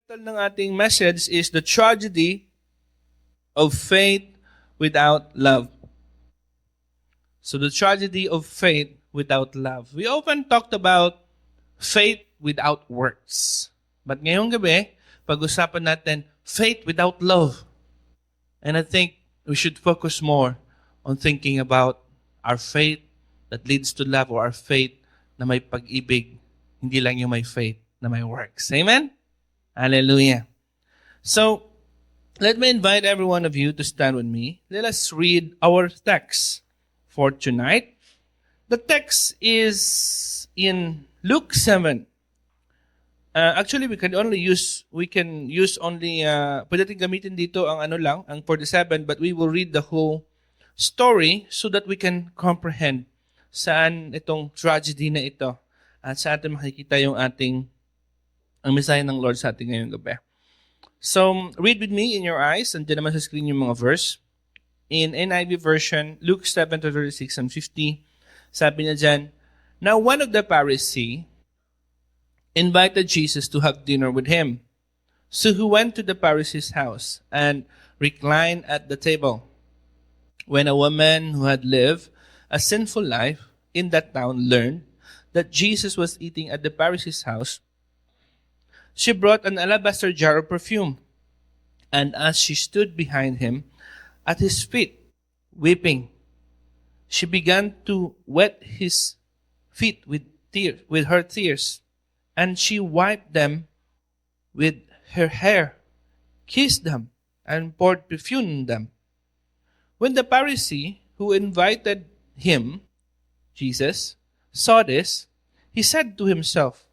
Title ng ating message is The Tragedy of Faith Without Love. So the tragedy of faith without love. We often talked about faith without works. But ngayong gabi, pag-usapan natin faith without love. And I think we should focus more on thinking about our faith that leads to love or our faith na may pag-ibig, hindi lang yung may faith na may works. Amen? Hallelujah. So, let me invite every one of you to stand with me. Let us read our text for tonight. The text is in Luke 7. Actually, we can use only, pwede natin gamitin dito ang ang 47, but we will read the whole story so that we can comprehend saan itong tragedy na ito at sa atin makikita yung ang mensahe ng Lord sa atin ngayong gabi. So, read with me in your eyes. Andiyan naman sa screen yung mga verse. In NIV version, Luke 7:36 and 50, sabi niya dyan, Now one of the Pharisees invited Jesus to have dinner with him. So he went to the Pharisee's house and reclined at the table. When a woman who had lived a sinful life in that town learned that Jesus was eating at the Pharisee's house, she brought an alabaster jar of perfume, and as she stood behind him at his feet, weeping, she began to wet his feet with her tears, and she wiped them with her hair, kissed them, and poured perfume on them. When the Pharisee who invited him, Jesus, saw this, he said to himself,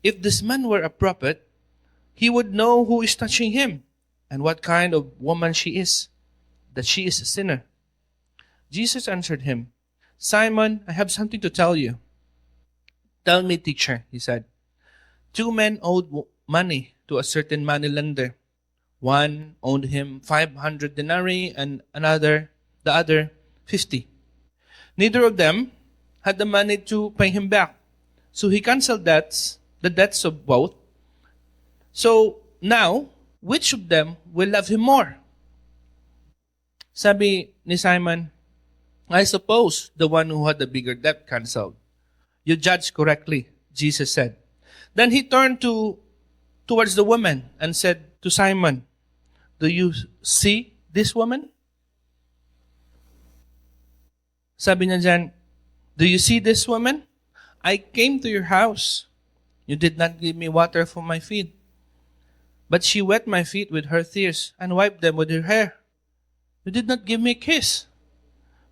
If this man were a prophet, he would know who is touching him and what kind of woman she is, that she is a sinner. Jesus answered him, Simon, I have something to tell you. Tell me, teacher, he said. 2 men owed money to a certain moneylender. One owed him 500 denarii and the other 50. Neither of them had the money to pay him back. So he canceled the debts of both. So now, which of them will love him more? Sabi ni Simon, I suppose the one who had the bigger debt canceled. You judged correctly, Jesus said. Then he turned towards the woman and said to Simon, Do you see this woman? Sabi niya dyan, Do you see this woman? I came to your house. You did not give me water for my feet, but she wet my feet with her tears and wiped them with her hair. You did not give me a kiss,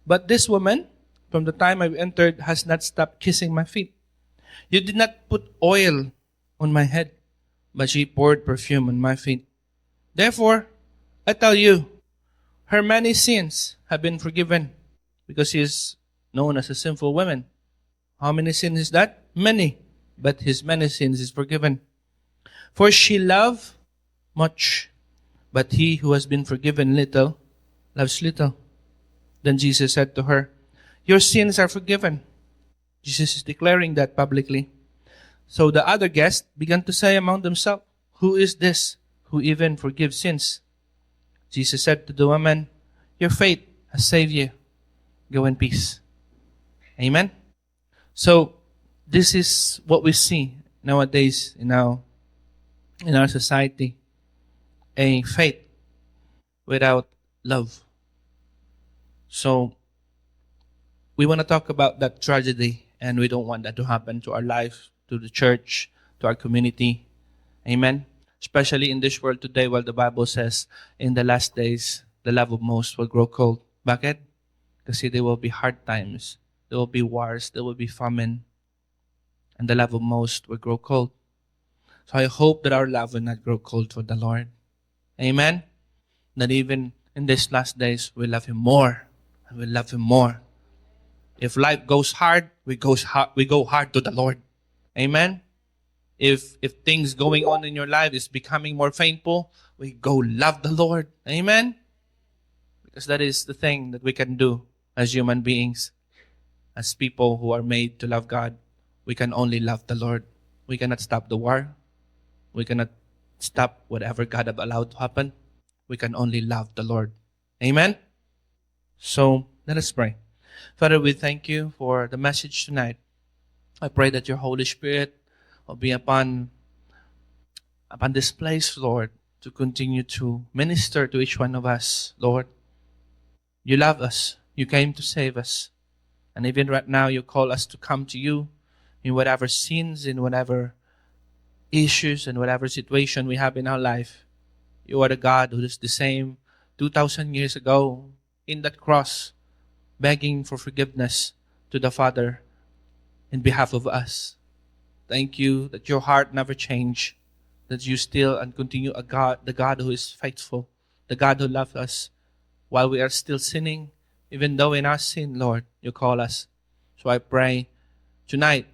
but this woman, from the time I entered, has not stopped kissing my feet. You did not put oil on my head, but she poured perfume on my feet. Therefore, I tell you, her many sins have been forgiven, because she is known as a sinful woman. How many sins is that? Many. But his many sins is forgiven. For she loved much, but he who has been forgiven little, loves little. Then Jesus said to her, Your sins are forgiven. Jesus is declaring that publicly. So the other guests began to say among themselves, Who is this who even forgives sins? Jesus said to the woman, Your faith has saved you. Go in peace. Amen? So, this is what we see nowadays in our society. A faith without love. So, we want to talk about that tragedy, and we don't want that to happen to our life, to the church, to our community. Amen? Especially in this world today, while the Bible says, in the last days, the love of most will grow cold. Bakit? Kasi there will be hard times. There will be wars. There will be famine. And the love of most will grow cold. So I hope that our love will not grow cold for the Lord. Amen? That even in these last days, we love Him more. And we love Him more. If life goes hard, we go hard to the Lord. Amen? If things going on in your life is becoming more painful, we go love the Lord. Amen? Because that is the thing that we can do as human beings, as people who are made to love God. We can only love the Lord. We cannot stop the war. We cannot stop whatever God have allowed to happen. We can only love the Lord. Amen? So, let us pray. Father, we thank you for the message tonight. I pray that your Holy Spirit will be upon this place, Lord, to continue to minister to each one of us, Lord. You love us. You came to save us. And even right now, you call us to come to you in whatever sins, in whatever issues, and whatever situation we have in our life. You are the God who is the same 2,000 years ago in that cross, begging for forgiveness to the Father in behalf of us. Thank you that your heart never changed, that you still and continue the God who is faithful, the God who loves us while we are still sinning. Even though in our sin, Lord, you call us. So I pray tonight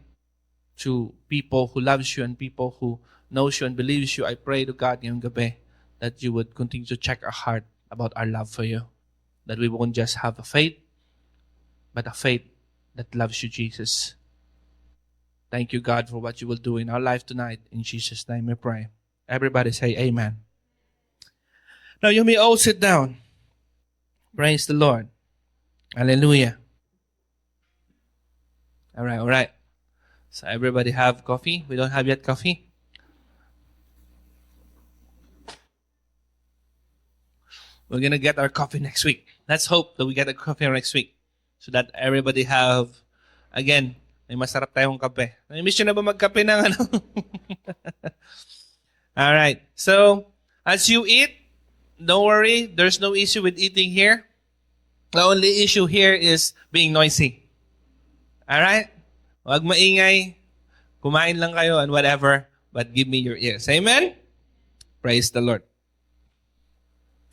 to people who loves you and people who knows you and believes you. I pray to God ngayong gabi that you would continue to check our heart about our love for you. That we won't just have a faith, but a faith that loves you, Jesus. Thank you, God, for what you will do in our life tonight. In Jesus' name we pray. Everybody say amen. Now you may all sit down. Praise the Lord. Hallelujah. All right. So everybody have coffee? We don't have yet coffee? We're going to get our coffee next week. Let's hope that we get a coffee next week so that everybody have, again, may masarap tayong kape. Nami-miss nyo na ba magkape ng ano? Alright. So, as you eat, don't worry. There's no issue with eating here. The only issue here is being noisy. Alright? Huwag maingay. Kumain lang kayo and whatever. But give me your ears. Amen? Praise the Lord.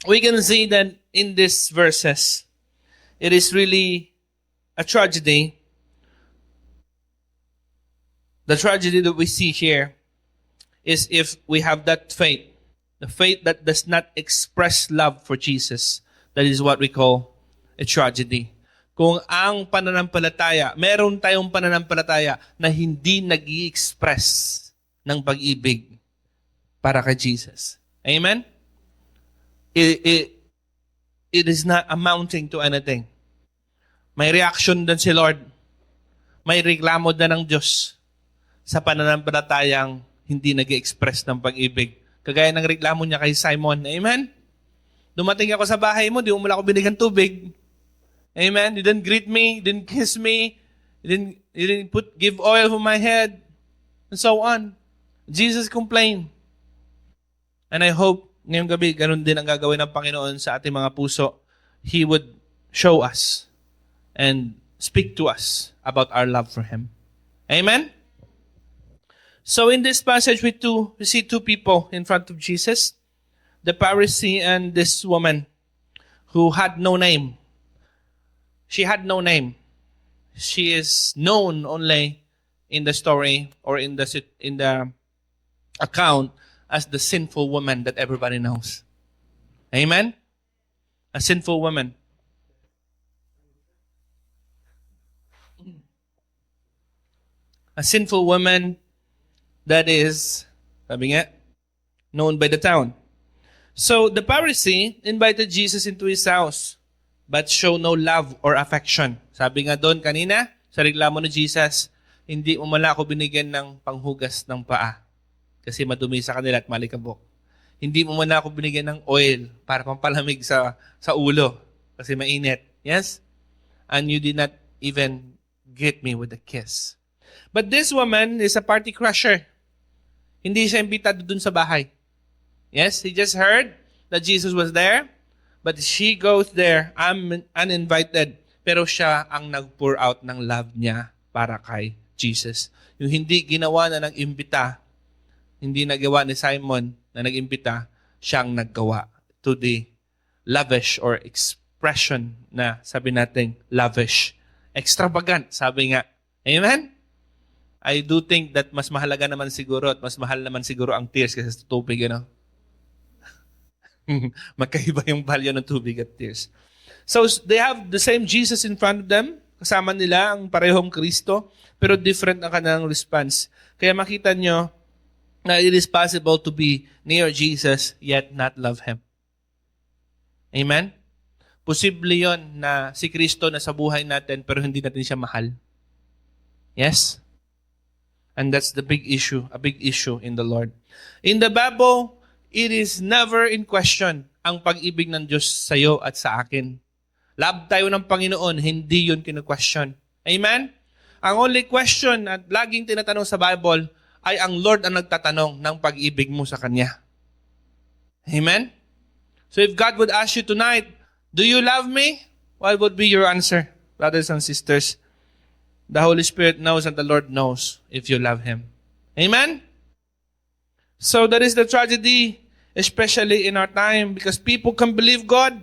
We can see that in these verses, it is really a tragedy. The tragedy that we see here is if we have that faith, the faith that does not express love for Jesus, that is what we call a tragedy. Kung ang pananampalataya, meron tayong pananampalataya na hindi nag-i-express ng pag-ibig para kay Jesus. Amen? It is not amounting to anything. May reaction din si Lord. May reklamo din ng Diyos sa pananampalatayang hindi nag-express ng pag-ibig. Kagaya ng reklamo niya kay Simon. Amen? Dumating ako sa bahay mo, di mo mula ako binigyan tubig. Amen? You didn't greet me, you didn't kiss me, you didn't give oil for my head, and so on. Jesus complained. And I hope ngayong gabi, ganun din ang gagawin ng Panginoon sa ating mga puso. He would show us and speak to us about our love for Him. Amen? So in this passage, we see two people in front of Jesus. The Pharisee and this woman who had no name. She had no name. She is known only in the story or in the account as the sinful woman that everybody knows. Amen? A sinful woman. A sinful woman that is, sabi nga, known by the town. So the Pharisee invited Jesus into his house, but show no love or affection. Sabi nga doon kanina, sa reklamo ni Jesus, hindi mo mala ako binigyan ng panghugas ng paa. Kasi madumi sa kanila at malikabok. Hindi mo muna ako binigyan ng oil para pampalamig sa ulo. Kasi mainit. Yes? And you did not even greet me with a kiss. But this woman is a party crasher. Hindi siya imbitado dun sa bahay. Yes? He just heard that Jesus was there. But she goes there uninvited. Pero siya ang nag-pour out ng love niya para kay Jesus. Yung hindi ginawa na ng imbita, hindi nagawa ni Simon na nag-imbita, siyang naggawa to the lavish or expression na sabi natin lavish. Extravagant, sabi nga. Amen? I do think that mas mahalaga naman siguro at mas mahal naman siguro ang tears kasi sa tubig, ano? Magkaiba yung value ng tubig at tears. So they have the same Jesus in front of them. Kasama nila ang parehong Kristo, pero different ang kanilang response. Kaya makita nyo, na it is possible to be near Jesus yet not love Him. Amen? Posible yon na si Kristo na sa buhay natin pero hindi natin siya mahal. Yes? And that's the big issue, a big issue in the Lord. In the Bible, it is never in question ang pag-ibig ng Diyos sa iyo at sa akin. Love tayo ng Panginoon, hindi yun kinu-question. Amen? Ang only question at laging tinatanong sa Bible ay ang Lord ang nagtatanong ng pag-ibig mo sa Kanya. Amen? So if God would ask you tonight, do you love me? What would be your answer, brothers and sisters? The Holy Spirit knows and the Lord knows if you love Him. Amen? So that is the tragedy, especially in our time, because people can believe God,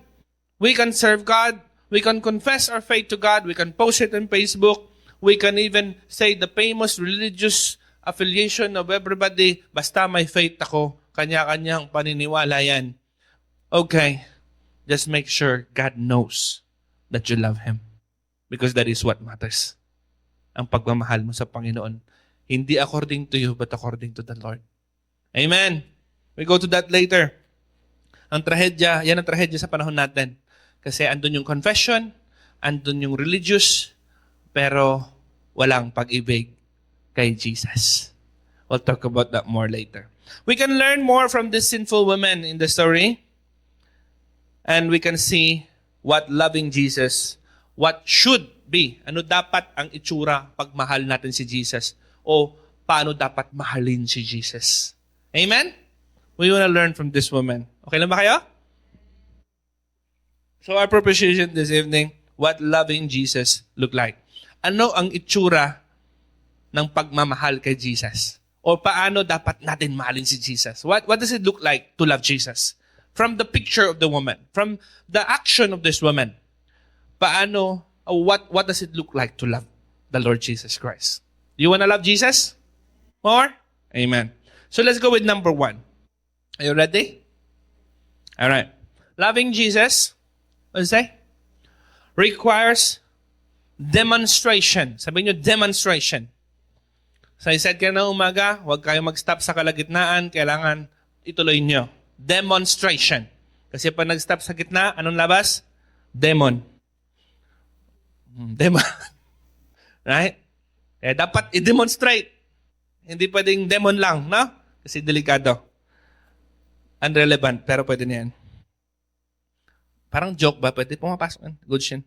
we can serve God, we can confess our faith to God, we can post it on Facebook, we can even say the famous religious affiliation of everybody, basta may faith ako, kanya-kanyang paniniwala yan. Okay, just make sure God knows that you love Him. Because that is what matters. Ang pagmamahal mo sa Panginoon. Hindi according to you, but according to the Lord. Amen. We go to that later. Ang trahedya, yan ang trahedya sa panahon natin. Kasi andun yung confession, andun yung religious, pero walang pag-ibig kay Jesus. We'll talk about that more later. We can learn more from this sinful woman in the story. And we can see what loving Jesus, what should be, ano dapat ang itsura pag mahal natin si Jesus, o paano dapat mahalin si Jesus. Amen? We want to learn from this woman. Okay lang ba kayo? So our proposition this evening, what loving Jesus look like. Ano ang itsura ng pagmamahal kay Jesus? O paano dapat natin mahalin si Jesus? What does it look like to love Jesus? From the picture of the woman, from the action of this woman, paano, what does it look like to love the Lord Jesus Christ? You want to love Jesus more? Amen. So let's go with number 1. Are you ready? All right. Loving Jesus, what does it say? Requires demonstration. Sabihin nyo, demonstration. So I said kanina umaga, huwag kayo mag-stop sa kalagitnaan, kailangan ituloy nyo. Demonstration. Kasi pag nag-stop sa gitna, anong labas? Demon. Demon. Right? Kaya dapat i-demonstrate. Hindi pwedeng demon lang, no? Kasi delikado. Unrelevant, pero pwede na yan. Parang joke ba? Pwede pumapasok. Good shin.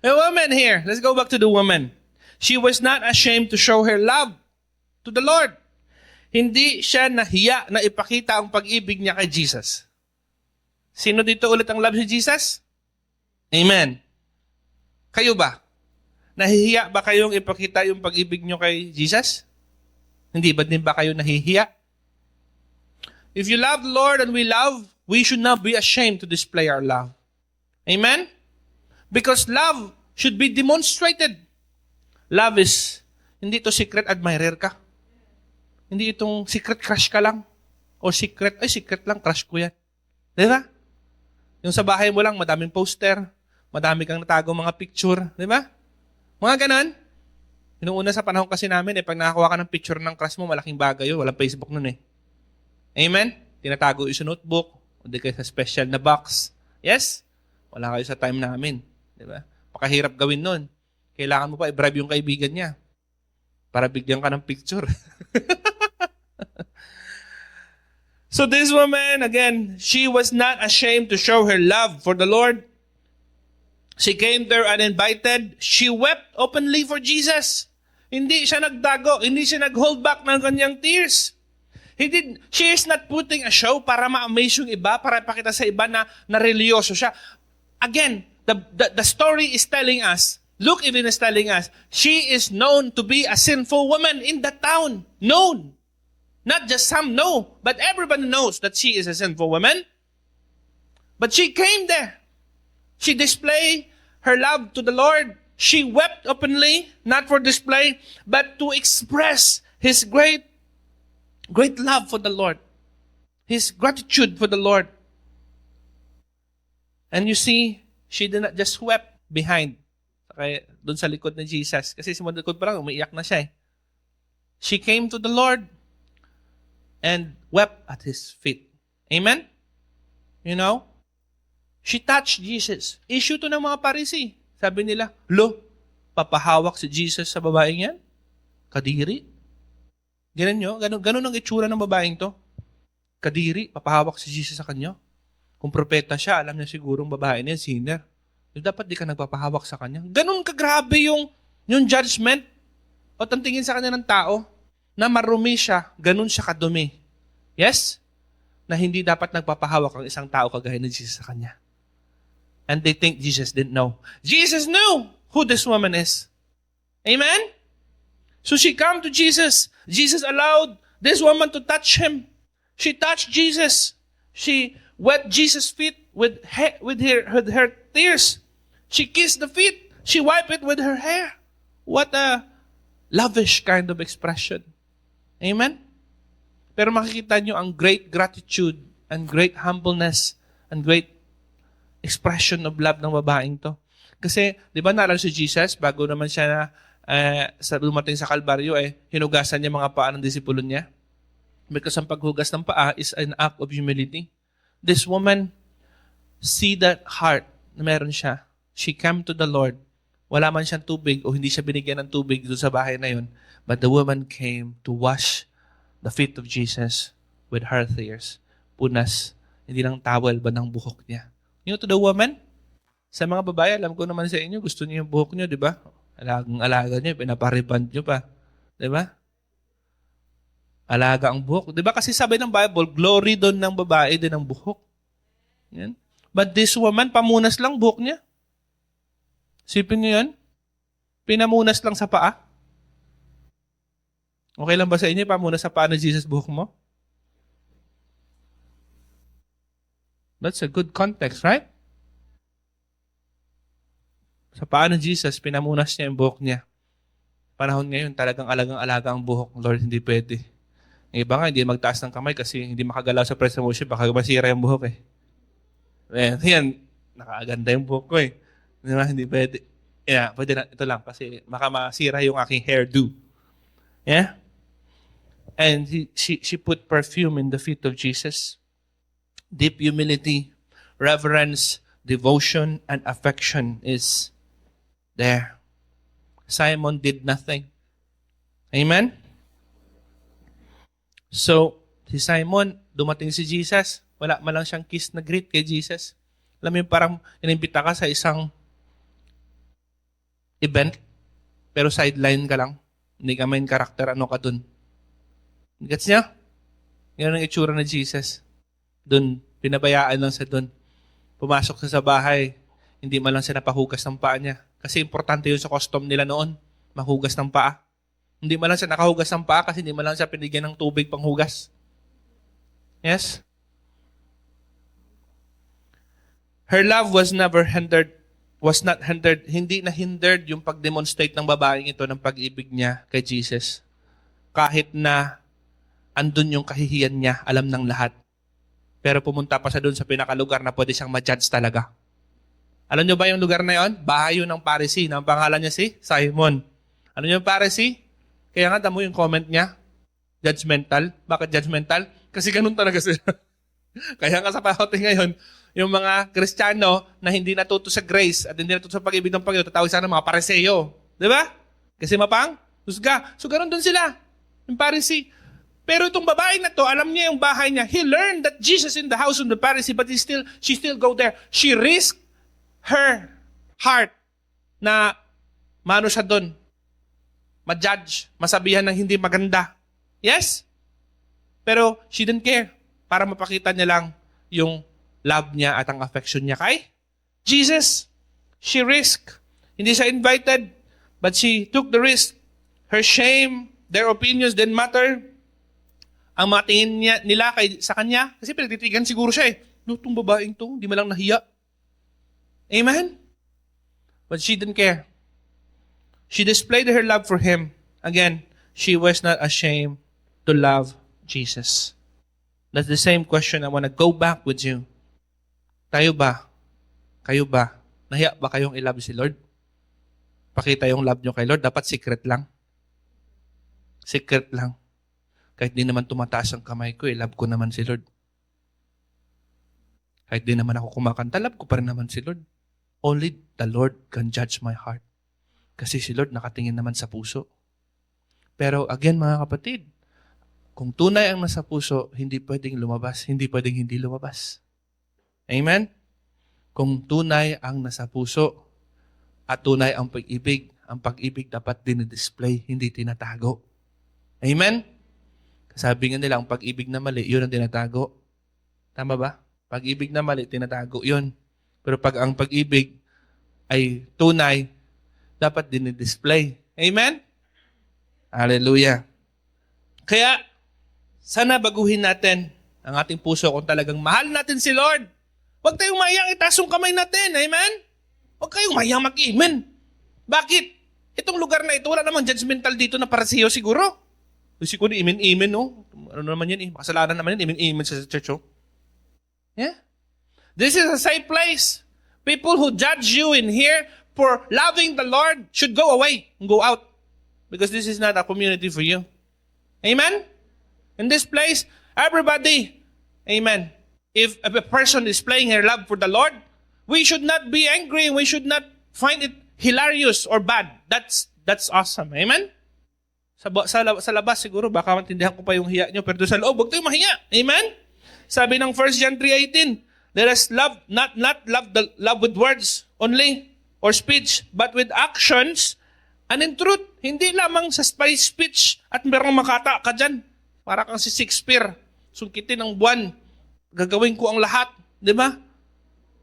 A woman here. Let's go back to the woman. She was not ashamed to show her love to the Lord. Hindi siya nahiya na ipakita ang pag-ibig niya kay Jesus. Sino dito ulit ang love si Jesus? Amen. Kayo ba? Nahihiya ba kayong ipakita yung pag-ibig niyo kay Jesus? Hindi ba din ba kayo nahihiya? If you love the Lord and we love, we should not be ashamed to display our love. Amen? Because love should be demonstrated. Love is, hindi ito secret admirer ka. Hindi itong secret crush ka lang. O secret lang, crush ko yan. Di ba? Yung sa bahay mo lang, madaming poster, madami kang natago mga picture. Di ba? Mga ganon. Yung una sa panahon kasi namin, pag nakakuha ka ng picture ng crush mo, malaking bagay yun. Walang Facebook nun eh. Amen? Tinatago yung sa notebook, o di kayo sa special na box. Yes? Wala kayo sa time namin. Di ba? Pakahirap gawin nun. Kailangan mo pa i-bribe yung kaibigan niya para bigyan ka ng picture. So this woman, again, she was not ashamed to show her love for the Lord. She came there uninvited. She wept openly for Jesus. Hindi siya nagdago. Hindi siya nag-hold back ng kanyang tears. She is not putting a show para ma-amaze yung iba, para ipakita sa iba na religyoso siya. Again, the story is telling us, Luke even is telling us, she is known to be a sinful woman in the town. Known. Not just some know, but everybody knows that she is a sinful woman. But she came there. She displayed her love to the Lord. She wept openly, not for display, but to express His great love for the Lord. His gratitude for the Lord. And you see, she did not just wept behind. Okay, doon sa likod ni Jesus. Kasi sa likod pa lang, umiiyak na siya eh. She came to the Lord. and wept at His feet. Amen? You know? She touched Jesus. Issue to ng mga Pharisee. Sabi nila, papahawak si Jesus sa babaeng yan? Kadiri. Ganun nyo? Ganun ang itsura ng babaeng to. Kadiri, papahawak si Jesus sa kanya. Kung propeta siya, alam niya sigurong babae niya, sinner. Dapat di ka nagpapahawak sa kanya. Ganun kagrabe yung judgment o tingin sa kanya ng tao na marumi siya, ganun siya kadumi. Yes? Na hindi dapat nagpapahawak ang isang tao kagaya ni Jesus sa kanya. And they think Jesus didn't know. Jesus knew who this woman is. Amen? So she came to Jesus. Jesus allowed this woman to touch him. She touched Jesus. She wet Jesus' feet with her tears. She kissed the feet. She wiped it with her hair. What a lavish kind of expression. Amen? Pero makikita nyo ang great gratitude and great humbleness and great expression of love ng babaeng to. Kasi, di ba naalala si Jesus, bago naman siya na dumating sa Kalbaryo, hinugasan niya mga paa ng disipulo niya. Because ang paghugas ng paa is an act of humility. This woman, see that heart na meron siya. She came to the Lord. Wala man siyang tubig o hindi siya binigyan ng tubig doon sa bahay na yun. But the woman came to wash the feet of Jesus with her tears. Punas. Hindi lang towel ba ng buhok niya. You know, to the woman, sa mga babae, alam ko naman sa inyo, gusto niyo yung buhok niyo, di ba? Alagang-alaga niyo, pinapariband niyo pa. Di ba? Alaga ang buhok. Di ba kasi sabi ng Bible, glory doon ng babae din ang buhok. Yan. But this woman, pamunas lang buhok niya. Sipin niyo yan? Pinamunas lang sa paa. Okay lang ba sa inyo, pamunas sa paa na Jesus buhok mo? That's a good context, right? Sa paa ng Jesus, pinamunas niya yung buhok niya. Panahon ngayon, talagang alagang-alaga ang buhok. Lord, hindi pwede. Yung iba nga, hindi magtaas ng kamay kasi hindi makagalaw sa press motion, baka masira yung buhok eh. Yan, nakaaganda yung buhok ko eh. Hindi pwede. Yeah, pwede na, ito lang kasi baka masira yung aking hairdo. Yeah? And she put perfume in the feet of Jesus. Deep humility, reverence, devotion, and affection is there. Simon did nothing. Amen? So, si Simon, dumating si Jesus, wala man lang siyang kiss na greet kay Jesus. Alam mo yung parang inimbita ka sa isang event, pero sideline ka lang. Hindi ka main character, ano ka dun. Gets niya? Yan ang itsura na Jesus. Dun, pinabayaan lang sa dun. Pumasok sa bahay, hindi man lang siya napahugas ng paa niya. Kasi importante yun sa custom nila noon, mahugas ng paa. Hindi man lang siya nakahugas ng paa kasi hindi man lang siya pinigyan ng tubig panghugas. Yes? Her love was not hindered. Hindi na hindered yung pag-demonstrate ng babaeng ito ng pag-ibig niya kay Jesus. Kahit na andun yung kahihiyan niya, alam ng lahat. Pero pumunta pa siya doon sa pinakalugar na pwede siyang ma-judge talaga. Alam niyo ba yung lugar na yon? Bahay yun ng Pharisee. Ang pangalan niya si Simon. Ano yung Pharisee? Kaya nga, tamo yung comment niya. Judgmental. Bakit judgmental? Kasi ganun talaga sila. Kaya nga sa panahon ngayon, yung mga Kristiyano na hindi natuto sa grace at hindi natuto sa pag-ibig ng Panginoon, tatawag sana mga Pariseo. Di ba? Kasi mapang, husga. So ganun doon sila. Yung Pharisee. Pero itong babae na to, alam niya yung bahay niya. He learned that Jesus in the house of the Pharisee, but she still go there. She risked her heart na mano siya doon. Ma-judge, masabihan ng hindi maganda. Yes? Pero she didn't care. Para mapakita niya lang yung love niya at ang affection niya kay Jesus. She risked. Hindi siya invited, but she took the risk. Her shame, their opinions didn't matter. Ang mga tingin nila sa kanya, kasi pinagtitigan siguro siya eh. Itong babaeng to, di malang nahiya. Amen? But she didn't care. She displayed her love for him. Again, she was not ashamed to love Jesus. That's the same question I want to go back with you. Kayo ba, nahiya ba kayong i-love si Lord? Pakita yung love nyo kay Lord, dapat secret lang. Secret lang. Kahit di naman tumataas ang kamay ko, love ko naman si Lord. Kahit di naman ako kumakanta, love ko pa rin naman si Lord. Only the Lord can judge my heart. Kasi si Lord nakatingin naman sa puso. Pero again, mga kapatid, kung tunay ang nasa puso, hindi pwedeng lumabas, hindi pwedeng hindi lumabas. Amen? Kung tunay ang nasa puso at tunay ang pag-ibig dapat dinidisplay, hindi tinatago. Amen? Sabi nga nila, ang pag-ibig na mali, yun ang tinatago. Tama ba? Pag-ibig na mali, tinatago yun. Pero pag ang pag-ibig ay tunay, dapat dinidisplay. Amen? Hallelujah. Kaya, sana baguhin natin ang ating puso kung talagang mahal natin si Lord. Huwag tayong mahiyang itaas yung kamay natin. Amen? Huwag kayong mahiyang mag-amen. Bakit? Itong lugar na ito, wala namang judgmental dito na para sa iyo siguro. Siguro imen-amen, no? Ano naman yan eh? Makasalanan naman yan, imen-amen sa church, oh. Yeah? This is a safe place. People who judge you in here for loving the Lord should go away and go out. Because this is not a community for you. Amen? In this place, everybody, amen. If a person is displaying her love for the Lord, we should not be angry. We should not find it hilarious or bad. That's awesome. Amen? Sa labas siguro, baka maintindihan ko pa yung hiya nyo. Pero doon sa loob, huwag tayong mahiya. Amen? Sabi ng 1 John 3:18, let us love, not love with words only or speech, but with actions and in truth. Hindi lamang sa speech at merong makata ka dyan. Para kang si Shakespeare, sungkitin ng buwan. Gagawin ko ang lahat. Di ba?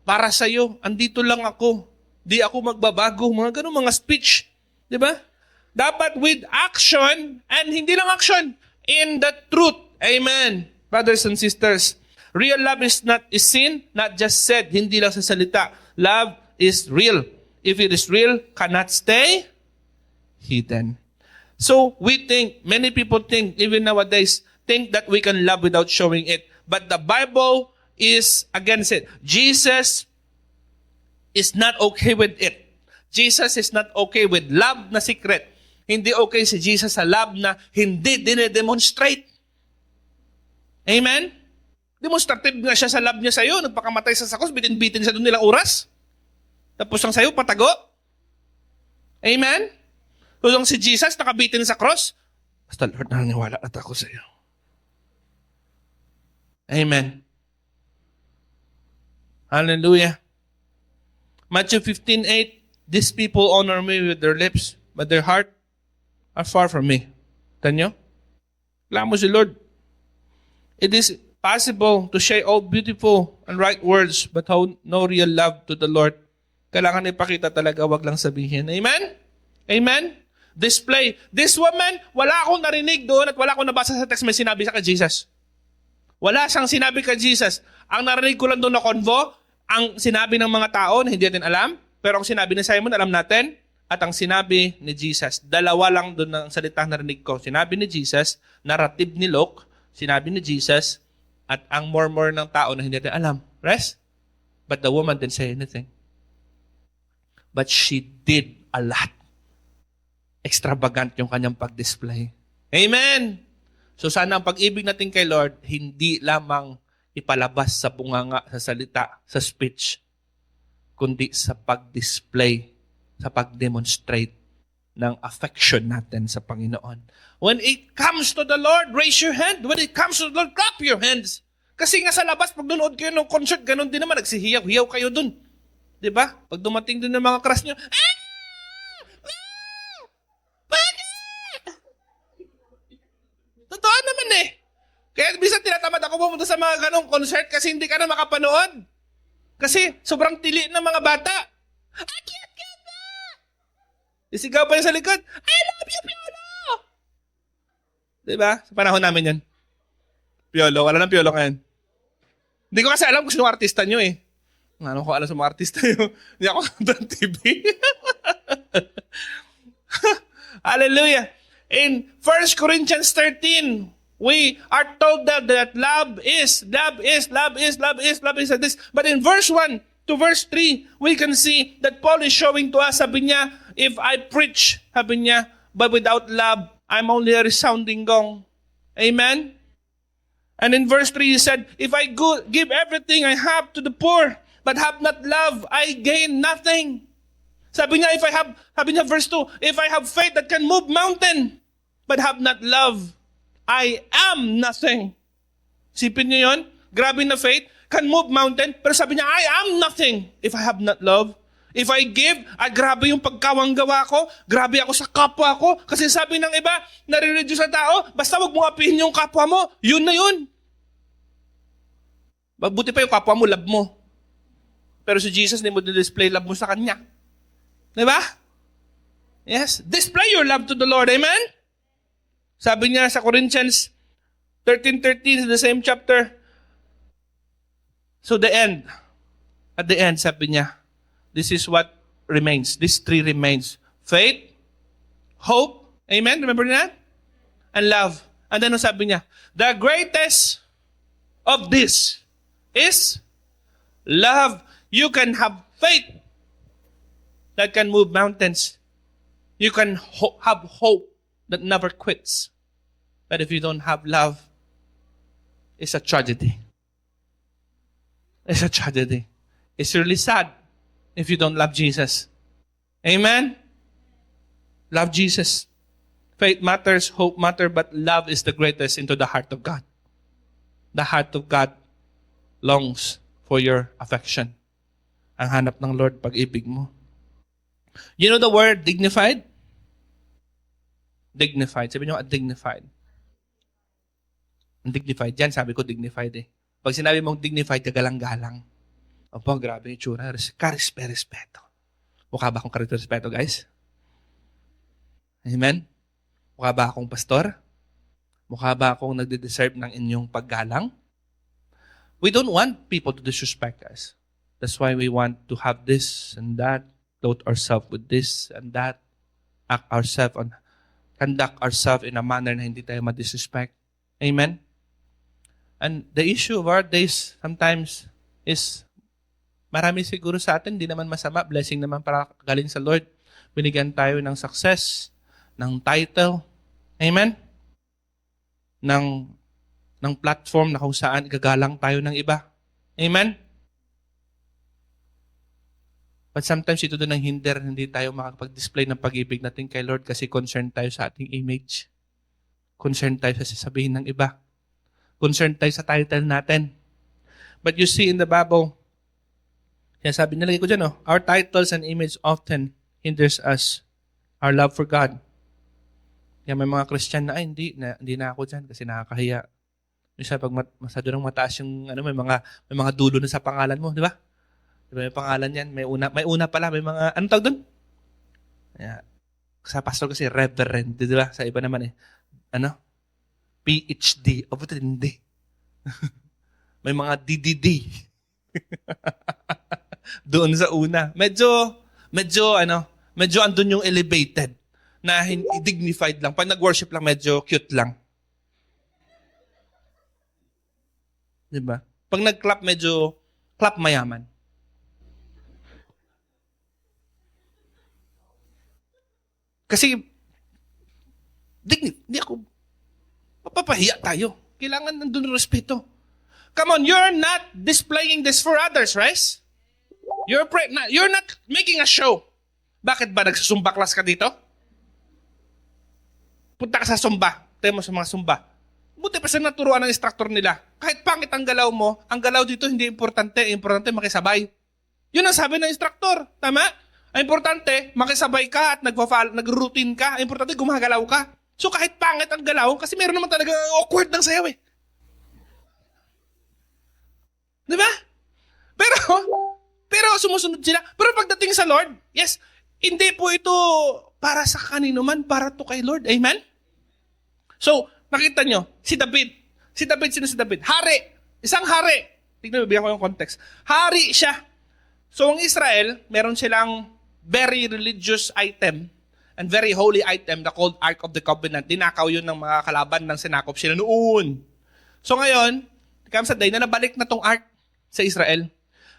Para sa'yo, andito lang ako. Di ako magbabago. Mga ganun, mga speech. Di ba? Dapat with action, and hindi lang action, in the truth. Amen. Brothers and sisters, real love is seen, not just said. Hindi lang sa salita. Love is real. If it is real, cannot stay hidden. So many people think, even nowadays, think that we can love without showing it. But the Bible is against it. Jesus is not okay with it. Jesus is not okay with love na secret. Hindi okay si Jesus sa love na hindi dinedemonstrate. Amen? Demonstrative nga siya sa love niya sa'yo. Nagpakamatay sa sakos, bitin-bitin sa doon nilang oras. Tapos ang sa'yo, patago. Amen? Kung si Jesus nakabitin sa cross, basta Lord, naniniwala at ako sa'yo. Amen. Hallelujah. Matthew 15:8, these people honor me with their lips, but their heart are far from me. Tanyo? Kailangan mo si Lord. It is possible to say all beautiful and right words, but no real love to the Lord. Kailangan ipakita talaga, wag lang sabihin. Amen? Amen? Display. This woman, wala akong narinig doon at wala akong nabasa sa text may sinabi sa kay Jesus. Wala siyang sinabi kay Jesus. Ang narinig ko lang doon na convo, ang sinabi ng mga tao na hindi natin alam, pero ang sinabi ni Simon, alam natin, at ang sinabi ni Jesus, dalawa lang doon ang salitang narinig ko. Sinabi ni Jesus, narrative ni Luke, sinabi ni Jesus, at ang murmur ng tao na hindi natin alam. Rest? But the woman didn't say anything. But she did a lot. Extravagant yung kanyang pag-display. Amen! So sana ang pag-ibig natin kay Lord, hindi lamang ipalabas sa bunganga, sa salita, sa speech, kundi sa pag-display, sa pag-demonstrate ng affection natin sa Panginoon. When it comes to the Lord, raise your hand. When it comes to the Lord, clap your hands. Kasi nga sa labas, pag nunood kayo ng concert, ganun din naman, nagsihiyaw-hiyaw kayo dun. Diba? Pag dumating dun ng mga crush nyo, totoo naman eh. Kaya bisan tinatamad ako pumunta sa mga ganong concert kasi hindi ka na makapanood. Kasi sobrang tili ng mga bata. Cute na! Isigaw pa yung sa likod, I love you, Piolo! Diba? Sa panahon namin yan. Piolo, wala nang Piolo ngayon. Hindi ko kasi alam kung sino artista nyo eh. Ano ko alam sa mga artista nyo? Hindi ako ng TV. Hallelujah. In 1 Corinthians 13, we are told that love is this. But in verse 1 to verse 3, we can see that Paul is showing to us, sabi niya, if I preach, sabi niya, but without love, I'm only a resounding gong. Amen? And in verse 3, he said, if I give everything I have to the poor, but have not love, I gain nothing. Sabi niya, verse 2, if I have faith that can move mountain, but have not love, I am nothing. Sipin niyo yun? Grabe na faith, can move mountain, pero sabi niya, I am nothing if I have not love. If I give, grabe yung pagkawanggawa ko, grabe ako sa kapwa ko, kasi sabi ng iba, nare-reduce sa tao, basta wag mo apihin yung kapwa mo, yun na yun. Mabuti pa yung kapwa mo, love mo. Pero si Jesus, hindi mo display love mo sa Kanya. Diba? Yes. Display your love to the Lord. Amen? Sabi niya sa Corinthians 13:13, the same chapter. So at the end, sabi niya, this is what remains. These three remains. Faith, hope, amen? Remember that? And love. And then sabi niya, the greatest of this is love. You can have faith that can move mountains. You can have hope that never quits. But if you don't have love, it's a tragedy. It's a tragedy. It's really sad if you don't love Jesus. Amen? Love Jesus. Faith matters, hope matters, but love is the greatest into the heart of God. The heart of God longs for your affection. Ang hanap ng Lord, pag-ibig mo. You know the word dignified? Dignified. Sabi niyo, dignified. Dignified. Yan, sabi ko dignified eh. Pag sinabi mong dignified, kagalang-galang. Opo, grabe yung tsura. Karespeto. Mukha ba akong karespeto, guys? Amen? Mukha ba akong pastor? Mukha ba akong nagde-deserve ng inyong paggalang? We don't want people to disrespect us. That's why we want to have this and that, clothe ourselves with this and that, conduct ourselves in a manner na hindi tayo ma-disrespect. Amen? And the issue of our days sometimes is marami siguro sa atin, hindi naman masama, blessing naman para galing sa Lord. Binigyan tayo ng success, ng title, amen? Ng platform na kung saan gagalang tayo ng iba. Amen? But sometimes ito doon ang hinder, hindi tayo makakapag-display ng pag-ibig natin kay Lord kasi concerned tayo sa ating image. Concerned tayo sa sasabihin ng iba. Concerned tayo sa title natin. But you see in the Bible, kaya sabi, nilagay ko dyan, our titles and image often hinders us, our love for God. Kaya may mga Christian na, hindi na ako dyan kasi nakakahiya. Minsan pag masyado nang mataas yung, may mga dulo na sa pangalan mo, di ba? Diba, may pangalan yan, may una pala, may mga, anong tawag doon? Yeah. Sa pastor kasi, reverend, di ba? Sa iba naman PhD. O, buti hindi. May mga DDD. Doon sa una. Medyo andun yung elevated na dignified lang. Pag nag-worship lang, medyo cute lang. Diba? Pag nag-clap, medyo clap mayaman. Kasi, hindi ako, mapapahiya tayo. Kailangan nandun respeto. Come on, you're not displaying this for others, right? You're not making a show. Bakit ba nagsusumba class ka dito? Punta ka sa sumba. Tayo mo sa mga sumba. Buti pa sa naturuan ng instructor nila. Kahit pangit ang galaw mo, ang galaw dito hindi importante. Importante makisabay. Yun ang sabi ng instructor. Tama? Ang importante, makisabay ka at nag-routine ka. Ang importante, gumagalaw ka. So kahit pangit ang galaw, kasi meron naman talaga awkward ng sayaw eh. Di ba? Pero sumusunod sila. Pero pagdating sa Lord, yes, hindi po ito para sa kanino man, para to kay Lord. Amen? So, nakita nyo, si David. Sino si David? Hari. Isang hari. Tignan mo, bigyan ko yung context. Hari siya. So, ang Israel, meron silang very religious item and very holy item na called Ark of the Covenant. Dinakaw yun ng mga kalaban ng sinakop sila noon. So ngayon, comes a day na nabalik na tong Ark sa Israel.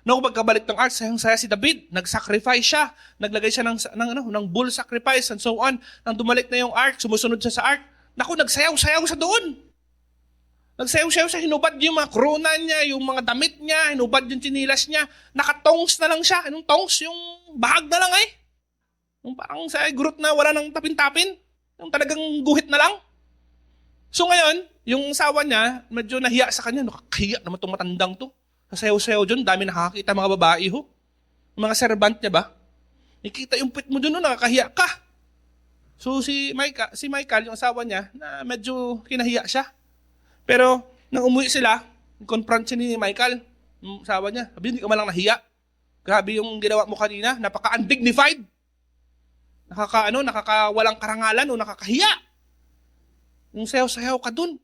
Noong pagkabalik ng Ark, sayang-saya si David. Nag-sacrifice siya. Naglagay siya ng bull sacrifice and so on. Nang dumalik na yung Ark, sumusunod siya sa Ark. Naku, nagsayaw-sayaw sa doon. Nagsayaw-sayaw siya, hinubad yung mga krona niya, yung mga damit niya, hinubad yung chinilas niya. Nakatongs na lang siya. Anong tongs? Yung bahag na lang Yung parang sa gurot na wala nang tapin-tapin. Yung talagang guhit na lang. So ngayon, yung asawa niya, medyo nahiya sa kanya. Nakakahiya naman itong matandang to. Sasayaw-sayaw dyan, dami nakakakita mga babae ho. Yung mga servant niya ba? Nakikita yung pit mo dun, nakakahiya ka. So si Michael, yung asawa niya, na medyo kinahiya siya. Pero nang umuwi sila, confront siya ni Michael, yung asawa niya. Sabi, hindi ka malang nahiya. Grabe yung ginawa mo kanina, napaka-undignified. Nakakawalang karangalan o nakakahiya. Yung sayaw-sayaw ka dun.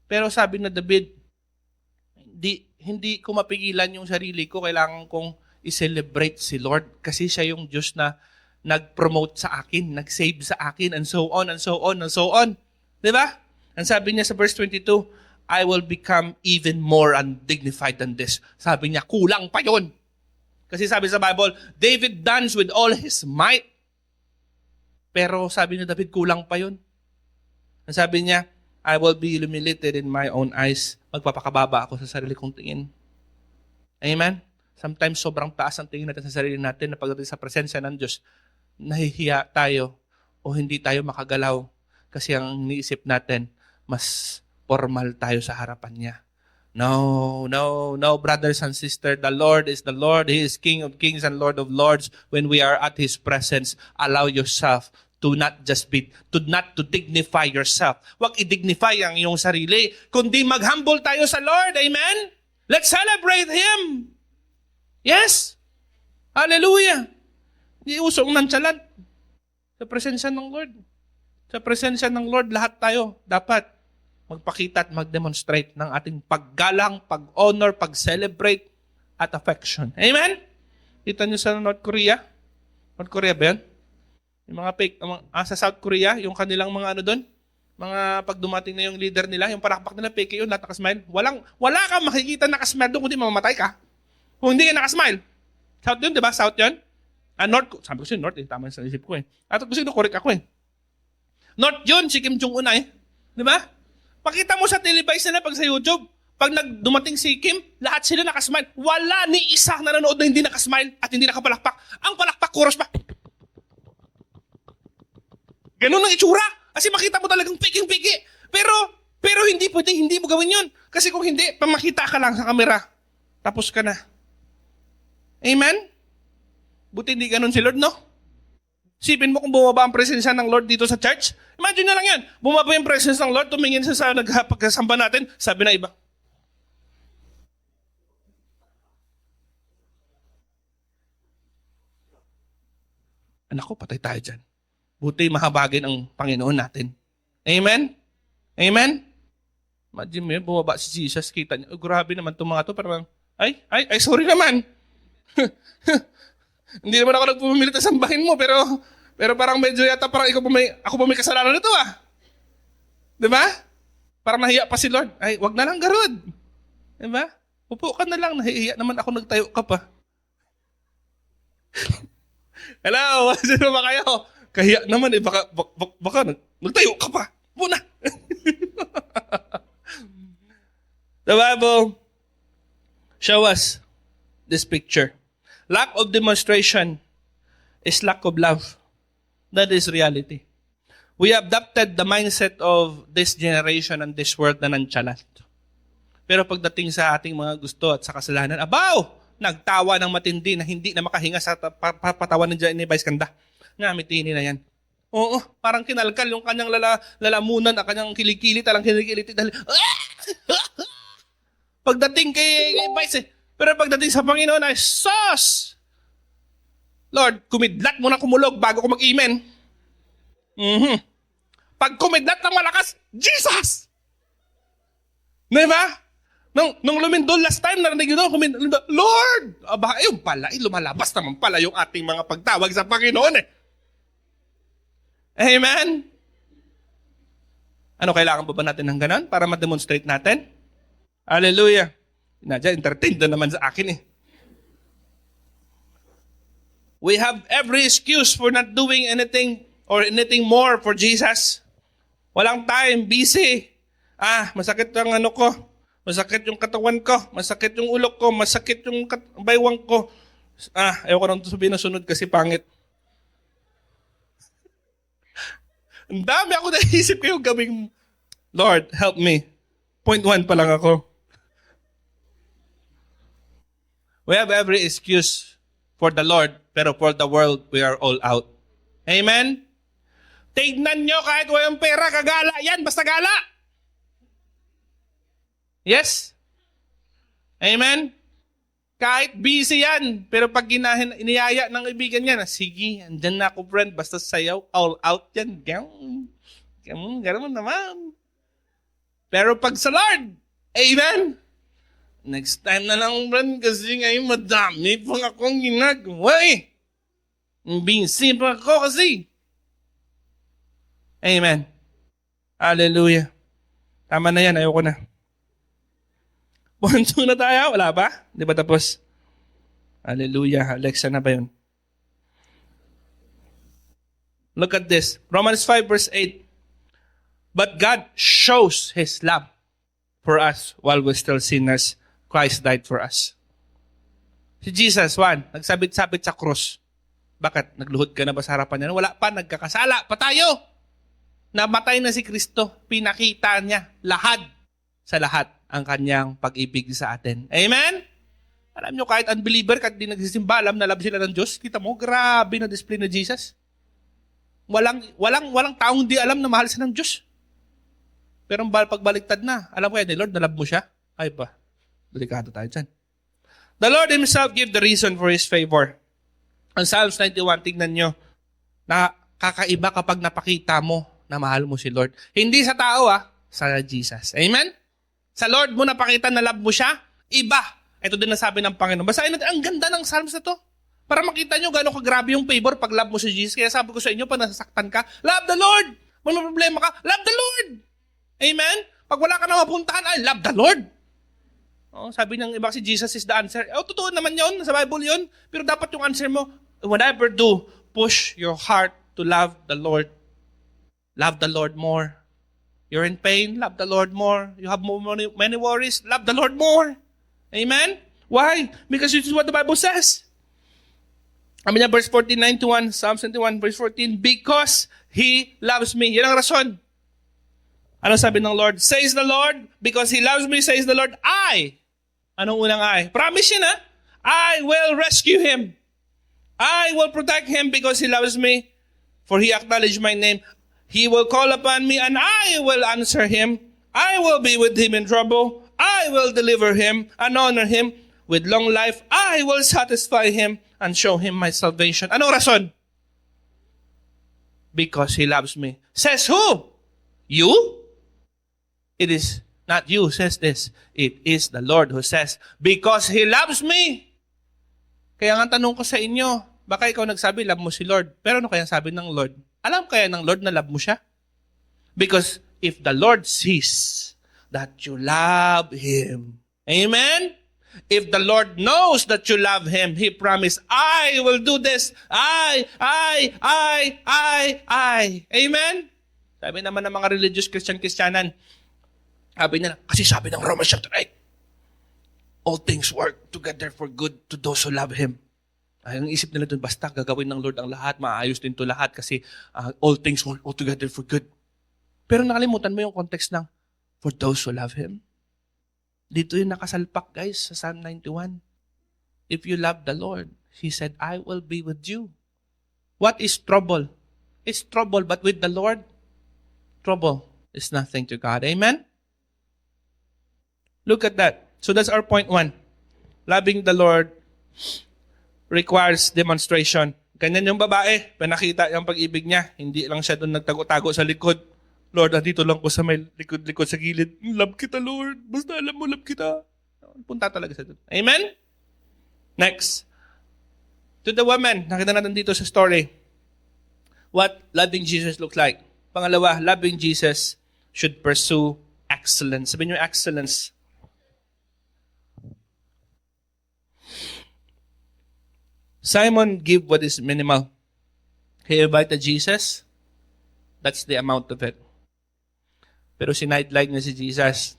Pero sabi na David, hindi ko mapigilan yung sarili ko, kailangan kong i-celebrate si Lord kasi siya yung Diyos na nag-promote sa akin, nag-save sa akin, and so on, and so on, and so on. Diba? Ang sabi niya sa verse 22, I will become even more undignified than this. Sabi niya, kulang pa yon. Kasi sabi sa Bible, David danced with all his might. Pero sabi ni David, kulang pa yon. Ang sabi niya, I will be humiliated in my own eyes. Magpapakababa ako sa sarili kong tingin. Amen? Sometimes sobrang taas ang tingin natin sa sarili natin na pagdating sa presensya ng Diyos, nahihiya tayo o hindi tayo makagalaw kasi ang iniisip natin, mas formal tayo sa harapan niya. No, brothers and sisters. The Lord is the Lord. He is King of kings and Lord of lords. When we are at His presence, allow yourself to not to dignify yourself. Huwag i-dignify ang iyong sarili, kundi mag-humble tayo sa Lord. Amen? Let's celebrate Him. Yes? Hallelujah. Hindi usong nonchalant. Sa presensya ng Lord. Sa presensya ng Lord, lahat tayo dapat magpakita at mag-demonstrate ng ating paggalang, pag-honor, pag-celebrate, at affection. Amen? Kita nyo sa North Korea? North Korea ba yun? Yung mga fake, sa South Korea, yung kanilang mga ano doon, mga pag dumating na yung leader nila, yung palakpak nila, fake yun, lahat nakasmile. Wala kang makikita nakasmile doon, kundi mamamatay ka. Kung hindi ka nakasmile. South yun, di ba? South yun? North, sabi ko siya, North, tama sa isip ko At ko siya, correct ako North yun, si Kim Jong-un Di ba? Pakita mo sa televise nila pag sa YouTube, pag dumating si Kim, lahat sila nakasmile. Wala ni isa na nanood na hindi nakasmile at hindi nakapalakpak. Ang palakpak, kuros pa. Ganun ang itsura. Kasi makita mo talagang piking-piki. Pero hindi pwedeng hindi mo gawin yun. Kasi kung hindi, pamakita ka lang sa kamera. Tapos ka na. Amen? Buti hindi ganun si Lord, no? Sipin mo kung bumaba ang presensya ng Lord dito sa church. Imagine na lang yan. Bumaba yung presensya ng Lord, tumingin siya sa nagpagkasamba natin, sabi na iba. Anak ko, patay tayo dyan. Buti mahabagin ang Panginoon natin. Amen? Amen? Imagine mo yun, bumaba si Jesus, kita niya, grabe naman itong mga to, parang, ay, sorry naman. Hindi naman ako nagpumilit na sambahin mo, pero parang medyo yata parang ako pa may kasalanan nito Di ba? Parang nahiya pa si Lord. Ay, wag na lang garod. Di ba? Upo ka na lang, nahihiya naman ako, nagtayo ka pa. Hello, sino ba kayo? Kahiya naman baka nagtayo ka pa. Muna. The Bible show us this picture. Lack of demonstration is lack of love. That is reality. We adopted the mindset of this generation and this world na nonchalant. Pero pagdating sa ating mga gusto at sa kasalanan, abaw! Nagtawa ng matindi na hindi na makahinga sa patawan ng ni Vice Ganda. Ngamitini na yan. Oo, parang kinalkal yung kanyang lalamunan, ang kanyang kilikili, talang kilikili. Pagdating kay Vice Pero pagdating sa Panginoon ay, sus! Lord, kumidlat mo na kumulog bago ko mag-amen. Pag kumidlat ng malakas, Jesus! Diba? Nung lumindol last time, narinig yun, kumindol, Lord! Aba, yung pala, lumalabas naman pala yung ating mga pagtawag sa Panginoon Amen? Ano, kailangan pa ba natin ng ganon para ma-demonstrate natin? Hallelujah! Nadya, entertained na naman sa akin We have every excuse for not doing anything or anything more for Jesus. Walang time, busy. Masakit ang ano ko. Masakit yung katawan ko. Masakit yung ulo ko. Masakit yung baywang ko. Ayoko nang sabihin na sunod kasi pangit. Ang dami ako naisip ko yung gabing, Lord, help me. Point 1 pa lang ako. We have every excuse for the Lord, pero for the world, we are all out. Amen? Tignan nyo kahit walang pera, kagala yan, basta gala. Yes? Amen? Kahit busy yan, pero pag iniyaya ng ibigan niya, sige, andyan na ako friend, basta sayaw, all out yan. Gano'n naman. Pero pag sa Lord, amen? Next time na lang friend, kasi ngayon madami pang akong ginagawa eh. Busy pa ako kasi. Amen. Hallelujah. Tama na yan, ayoko na. Punto na tayo, wala ba? Di ba tapos? Hallelujah. Alexa na ba yun? Look at this. Romans 5 verse 8. But God shows His love for us while we're still sinners. Christ died for us. Si Jesus, nagsabit-sabit sa krus. Bakit? Nagluhod ka na ba sa harapan niya? Wala pa, nagkakasala pa tayo. Namatay na si Kristo. Pinakita niya lahat sa lahat ang kanyang pag-ibig sa atin. Amen? Alam nyo, kahit unbeliever, kahit di nagsisimba, alam na love sila ng Diyos. Kita mo, grabe na display na Jesus. Walang taong di alam na mahal siya ng Diyos. Pero pagbaliktad na, alam ko yan, Lord, na love mo siya. Ay ba, delikado tayo dyan. The Lord Himself gave the reason for His favor. Ang Psalms 91, tignan nyo, na kakaiba kapag napakita mo na mahal mo si Lord. Hindi sa tao, sa Jesus. Amen? Sa Lord mo napakita na love mo siya, iba. Ito din nasabi ng Panginoon. Basahin natin, ang ganda ng Psalms na to. Para makita nyo gano'ng kagrabe yung favor pag love mo si Jesus. Kaya sabi ko sa inyo, pag nasasaktan ka, love the Lord. Pag may problema ka, love the Lord. Amen? Pag wala ka na mapuntahan, love the Lord. Sabi ng iba, si Jesus is the answer. Totoo naman yun, sa Bible yun. Pero dapat yung answer mo, whatever do, push your heart to love the Lord. Love the Lord more. You're in pain, love the Lord more. You have many worries, love the Lord more. Amen? Why? Because this is what the Bible says. Amin niya, verse 49 to 1, Psalm 71, verse 14, because He loves me. Yan ang rason. Ano sabi ng Lord? Says the Lord, because He loves me, says the Lord, Anong unang I? Promise yun, I will rescue him. I will protect him because He loves me. For He acknowledged my name. He will call upon me and I will answer him. I will be with him in trouble. I will deliver him and honor him. With long life, I will satisfy him and show him my salvation. Anong rason? Because He loves me. Says who? You? It is not you who says this. It is the Lord who says, because He loves me. Kaya nga tanong ko sa inyo, baka ikaw nagsabi, love mo si Lord. Pero ano kaya sabi ng Lord? Alam kaya ng Lord na love mo siya? Because if the Lord sees that you love Him, amen? If the Lord knows that you love Him, He promised, I will do this. I. Amen? Sabi naman ng mga religious Christian-Christianan, sabi nila, kasi sabi ng Romans chapter 8, all things work together for good to those who love Him. Ang isip nila doon, basta gagawin ng Lord ang lahat, maayos din to lahat kasi all things work all together for good. Pero nakalimutan mo yung context ng for those who love Him. Dito yung nakasalpak, guys, sa Psalm 91. If you love the Lord, He said, I will be with you. What is trouble? It's trouble, but with the Lord, trouble is nothing to God. Amen? Look at that. So that's our point 1. Loving the Lord requires demonstration. Ganyan yung babae, pinakita yung pag-ibig niya. Hindi lang siya doon nagtago-tago sa likod. Lord, andito lang ko sa may likod-likod sa gilid. Love kita, Lord. Basta alam mo, love kita. Punta talaga siya doon. Amen? Next. To the woman, nakita natin dito sa story. What loving Jesus looks like. Pangalawa, loving Jesus should pursue excellence. Sabihin niyo excellence. Simon gave what is minimal. He invited Jesus. That's the amount of it. Pero sinideline niya si Jesus.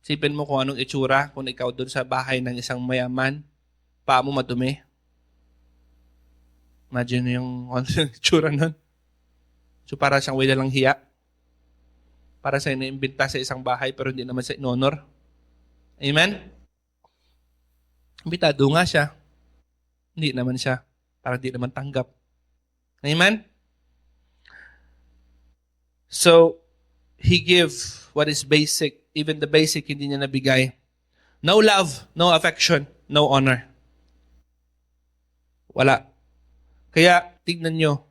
Isipin mo kung anong itsura kung ikaw doon sa bahay ng isang mayaman, paa mo madumi. Imagine yung itsura nun. So para siyang wala lang hiya. Para sa iniimbenta sa isang bahay pero hindi naman sa inonor. Amen? Imbitado nga siya. Hindi naman siya. Para hindi naman tanggap. Amen? So, He gave what is basic. Even the basic, hindi niya nabigay. No love, no affection, no honor. Wala. Kaya, tignan nyo.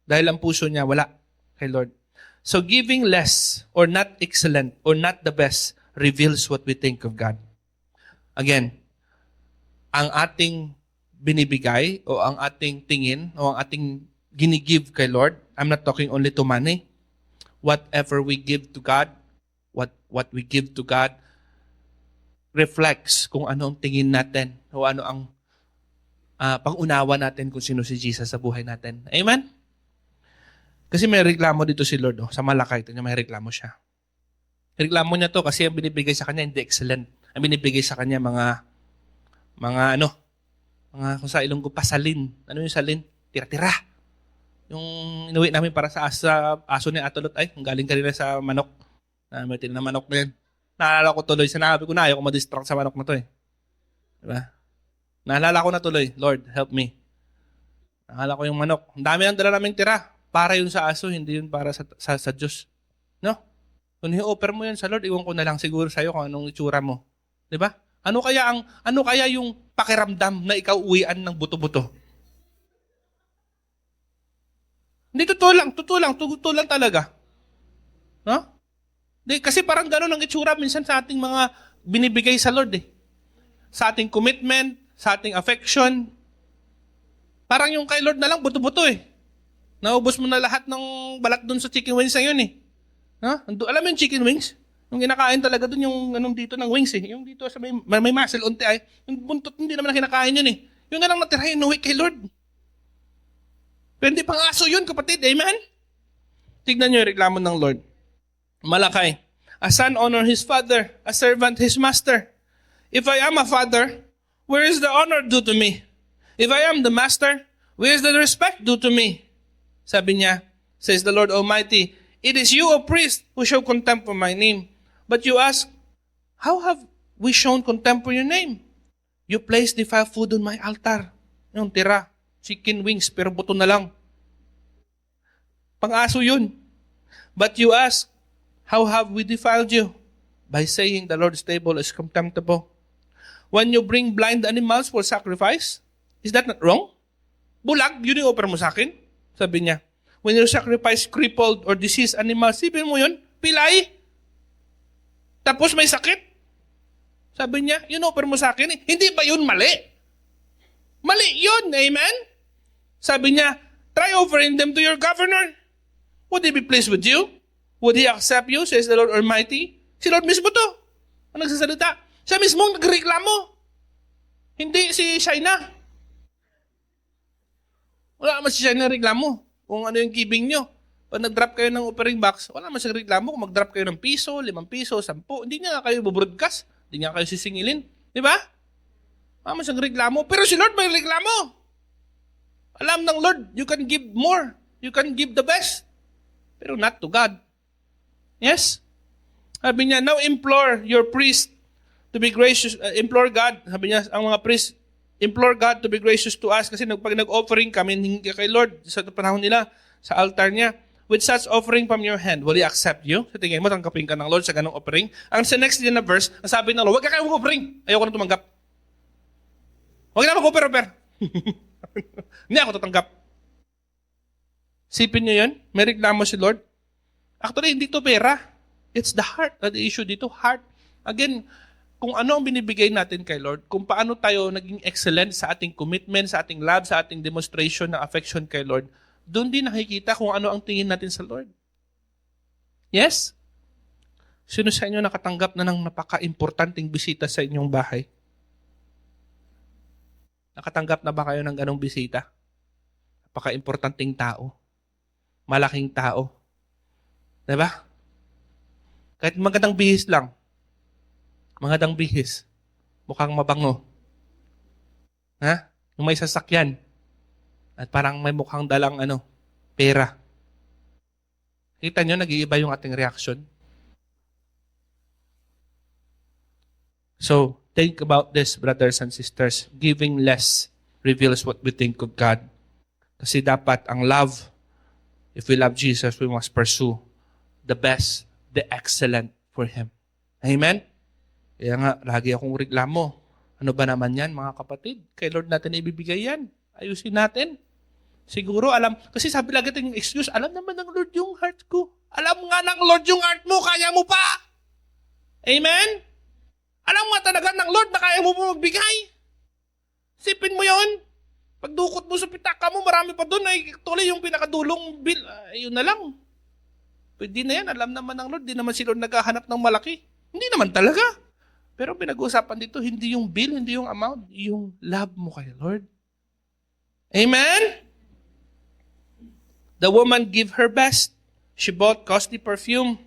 Dahil ang puso niya, wala kay Lord. So, giving less or not excellent or not the best reveals what we think of God. Again, ang ating binibigay o ang ating tingin o ang ating ginigive kay Lord, I'm not talking only to money. Whatever we give to God, what we give to God reflects kung ano ang tingin natin o ano ang pang-unawa natin kung sino si Jesus sa buhay natin. Amen? Kasi may reklamo dito si Lord. Sa Malakay, ito niya may reklamo siya. Reklamo niya to kasi ang binibigay sa kanya hindi excellent. Ang binibigay sa kanya mga kung sa Ilonggo pasalin. Ano yung salin? Tira-tira. Yung inuwi namin para sa aso ni Atolot. Ay, ang galing kanina sa manok. May na manok na yan. Naalala ko tuloy. Sinabi ko na ayaw ko ma-distract sa manok na to eh. Diba? Naalala ko na tuloy. Lord, help me. Naalala ko yung manok. Ang dami ang dala naming tira. Para yun sa aso, hindi yun para sa Diyos. No? Kung i-offer mo yan sa Lord, iwan ko na lang siguro sa'yo kung anong itsura mo. Diba? Ano kaya yung pakiramdam na ikaw uwian ng buto-buto? Hindi, totoo lang talaga. No? Kasi parang gano'n ang itsura minsan sa ating mga binibigay sa Lord eh. Sa ating commitment, sa ating affection. Parang yung kay Lord na lang, buto-buto eh. Naubos mo na lahat ng balat dun sa chicken wings na yun eh. Alam mo yung chicken wings? Yung kinakain talaga dun yung anong dito ng wings eh. Yung dito sa may muscle unti ay. Yung buntot hindi naman na kinakain yun eh. Yung na lang natira inuwi kay Lord. Pero hindi pang aso yun kapatid. Amen? Tignan nyo yung reklamo ng Lord. Malakay. A son honor his father, a servant his master. If I am a father, where is the honor due to me? If I am the master, where is the respect due to me? Sabi niya, says the Lord Almighty, it is you, O priest, who show contempt for my name. But you ask, how have we shown contempt for your name? You place defiled food on my altar. Yung tira, chicken wings, pero buto na lang. Pang-aso yun. But you ask, how have we defiled you? By saying the Lord's table is contemptible. When you bring blind animals for sacrifice, is that not wrong? Bulag, yun yung offer mo sa akin. Sabi niya, when you sacrifice crippled or diseased animals, sipin mo yun, pilay. Tapos may sakit. Sabi niya, yun offer mo sa akin. Hindi ba yun mali? Mali yun, amen? Sabi niya, try offering them to your governor. Would he be pleased with you? Would he accept you, says the Lord Almighty? Si Lord mismo to. Ang nagsasalita. Siya mismo ang nagreklamo. Hindi si Shaina. Wala naman si Shaina reklamo kung ano yung giving nyo. Pag nag-drop kayo ng offering box, wala naman siyang reklamo kung mag-drop kayo ng piso, 5 piso, 10. Hindi nga kayo bubroadcast. Hindi nga kayo sisingilin. Di ba? Wala naman siyang reklamo. Pero si Lord may reklamo. Alam ng Lord, you can give more. You can give the best. Pero not to God. Yes? Sabi niya, now implore your priest to be gracious. Implore God. Sabi niya, ang mga priest, implore God to be gracious to us. Kasi pag nag-offering kami kay Lord sa panahon nila, sa altar niya, with such offering from your hand, will He accept you? Sa tingin mo, tanggapin ka ng Lord sa ganong offering. Ang sa next din na verse, ang sabi ng Lord, huwag ka kayong offering. Ayoko na tumanggap. Huwag na mag-offer. Hindi ako tatanggap. Sipin niyo yun? May reklamo si Lord. Actually, hindi to pera. It's the heart. The issue dito, heart. Again, kung ano ang binibigay natin kay Lord, kung paano tayo naging excellent sa ating commitment, sa ating love, sa ating demonstration ng affection kay Lord, doon din nakikita kung ano ang tingin natin sa Lord. Yes? Sino sa inyo nakatanggap na ng napaka-importanting bisita sa inyong bahay? Nakatanggap na ba kayo ng ganong bisita? Napaka-importanting tao. Malaking tao. Diba? Kahit magandang bihis lang. Magandang bihis. Mukhang mabango. Ha? Yung may sasakyan. At parang may mukhang dalang pera. Kita nyo, nag-iiba yung ating reaction. So, think about this, brothers and sisters. Giving less reveals what we think of God. Kasi dapat ang love, if we love Jesus, we must pursue the best, the excellent for Him. Amen? Kaya nga, lagi akong reklamo. Ano ba naman yan, mga kapatid? Kay Lord natin ibibigay yan. Ayusin natin. Siguro, kasi sabi lagi yung excuse, alam naman ng Lord yung heart ko. Alam nga ng Lord yung heart mo, kaya mo pa. Amen? Alam nga talaga ng Lord na kaya mo pa magbigay. Sipin mo yon. Pagdukot mo sa pitaka mo, marami pa doon. Ay, tuloy yung pinakadulong bill. Ayun na lang. Pwede na yan. Alam naman ng Lord. Di naman si Lord naghahanap ng malaki. Hindi naman talaga. Pero pinag-uusapan dito, hindi yung bill, hindi yung amount. Yung love mo kay Lord. Amen? The woman gave her best. She bought costly perfume.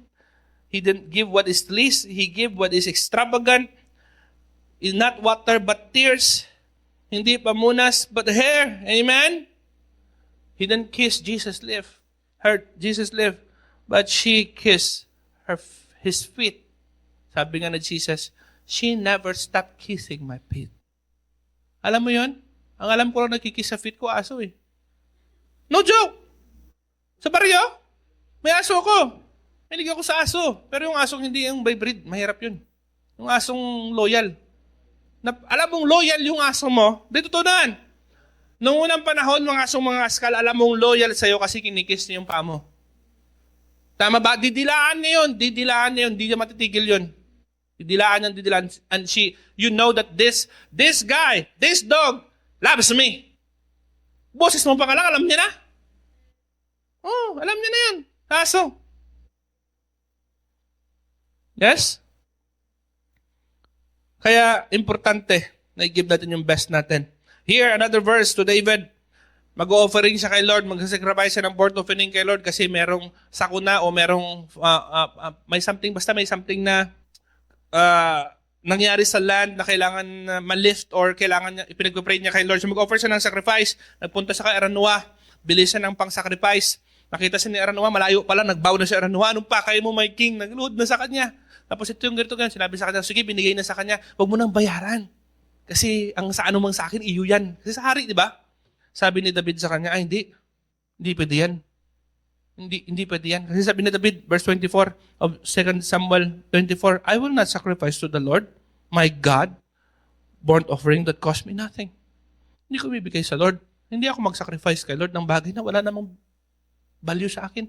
He didn't give what is least. He gave what is extravagant. Is not water but tears. Hindi pamunas but hair. Amen? He didn't kiss Jesus' lips. Jesus' lips. But she kissed his feet. Sabi nga na Jesus, she never stopped kissing my feet. Alam mo yon? Ang alam ko lang nagkikiss sa feet ko, aso eh. No joke! Sa baryo, may aso ako. Hilig ako sa aso. Pero yung asong hindi yung by breed, mahirap yun. Yung asong loyal. Alam mong loyal yung aso mo, dito to na. Noong unang panahon, mga asong mga askal, alam mong loyal sa'yo kasi kinikiss niya yung paa mo. Tama ba? Didilaan niya yun. Hindi niya matitigil yun. Didilaan. And you know that this guy, this dog, loves me. Boses mo pa ka lang, alam niya na. Oh, alam niya na yun. Aso. Yes? Kaya, importante na i-give natin yung best natin. Here, another verse to David. Mag-offering siya kay Lord, mag-sacrifice siya ng burnt offering kay Lord kasi merong sakuna o merong may something na nangyari sa land na kailangan ma-lift or kailangan niya, ipinag-pray niya kay Lord. So mag-offer siya ng sacrifice. Nagpunta siya kay Aranoa. Bili siya ng pang-sacrifice. Nakita siya ni Aranoa, malayo pala, nagbow na siya Aranoa. Anong pa, kayo mo may king, nagluhod na sa kanya. Tapos ito yung ganito, sinabi sa kanya, sige, binigay na sa kanya, huwag mo nang bayaran. Kasi ang sa ano mang sa akin, iyo yan. Kasi sa hari, di ba? Sabi ni David sa kanya, hindi pwede yan. Hindi pwede yan. Kasi sabi ni David, verse 24 of 2 Samuel 24, I will not sacrifice to the Lord, my God, burnt offering that cost me nothing. Hindi ko bibigay sa Lord. Hindi ako mag-sacrifice kay Lord ng bagay na wala namang value sa akin.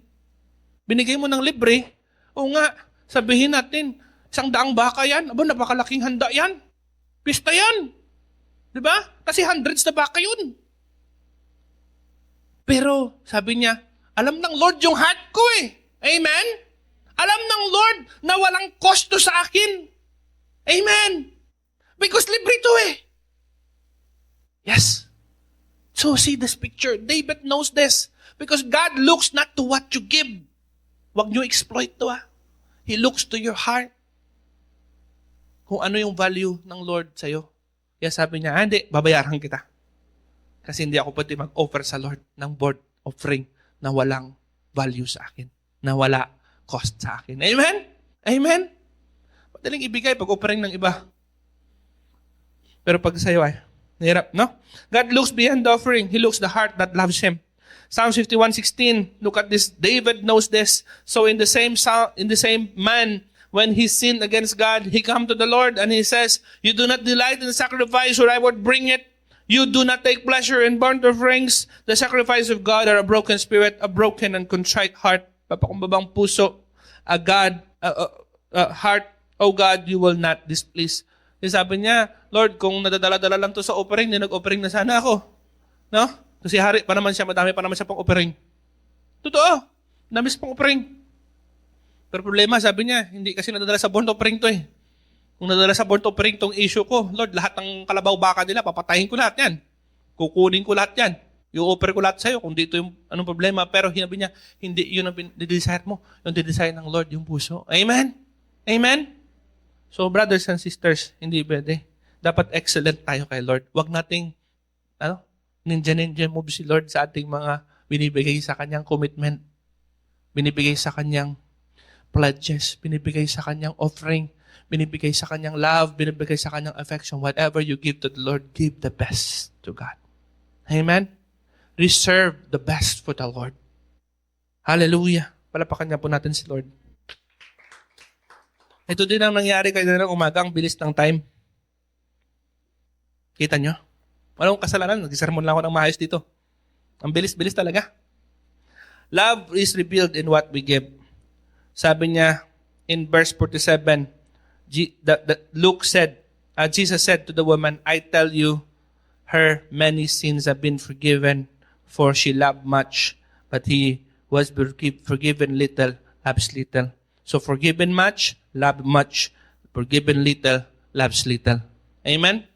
Binigay mo ng libre, o nga, sabihin natin, 100 baka yan. Aba, napakalaking handa yan. Pista yan. Diba? Kasi hundreds na baka yun. Pero, sabi niya, alam ng Lord yung heart ko eh. Amen? Alam ng Lord na walang kosto sa akin. Amen? Because libre to eh. Yes. So see this picture. David knows this. Because God looks not to what you give. Huwag niyo exploit to He looks to your heart. Kung ano yung value ng Lord sa'yo. Kaya sabi niya, hindi, babayaran kita. Kasi hindi ako pwede mag-offer sa Lord ng burnt offering na walang value sa akin. Na wala cost sa akin. Amen? Amen? Madaling ibigay pag offering ng iba. Pero pag sa'yo ay, nahirap, no? God looks beyond the offering. He looks the heart that loves Him. Psalms 51:16. Look at this. David knows this. So in the same man, when he sinned against God, he come to the Lord and he says, "You do not delight in sacrifice, or I would bring it. You do not take pleasure in burnt offerings. The sacrifice of God are a broken spirit, a broken and contrite heart." Papakumbabang puso, heart. Oh God, you will not displease. Sabi niya, Lord, kung nadadala-dala lang to sa offering, nag-offering na sana ako. No? Kasi hari pa naman siya, madami pa naman siya pang offering. Totoo, namis pang offering. Pero problema, sabi niya, hindi kasi nadadala sa burnt offering to eh. Kung nadadala sa burnt offering tong issue ko, Lord, lahat ng kalabaw baka nila, papatayin ko lahat yan. Kukunin ko lahat yan. I-offer ko lahat sa'yo kung dito yung problema. Pero sabi niya, hindi yun ang desire mo. Yung desire ng Lord, yung puso. Amen? Amen? So, brothers and sisters, hindi pwede. Dapat excellent tayo kay Lord. Huwag nating, ninja-ninja move si Lord sa ating mga binibigay sa Kanyang commitment. Binibigay sa Kanyang pledges. Binibigay sa Kanyang offering. Binibigay sa Kanyang love. Binibigay sa Kanyang affection. Whatever you give to the Lord, give the best to God. Amen? Reserve the best for the Lord. Hallelujah. Palapakan niya po natin si Lord. Ito din ang nangyari kanina ng umaga, ang bilis ng time. Kita nyo? Walang kasalanan, nag-sermon lang ako ng maayos dito. Ang bilis-bilis talaga. Love is revealed in what we give. Sabi niya in verse 47, Jesus said to the woman, I tell you, her many sins have been forgiven, for she loved much, but he was forgiven little, loves little. So forgiven much, love much. Forgiven little, loves little. Amen?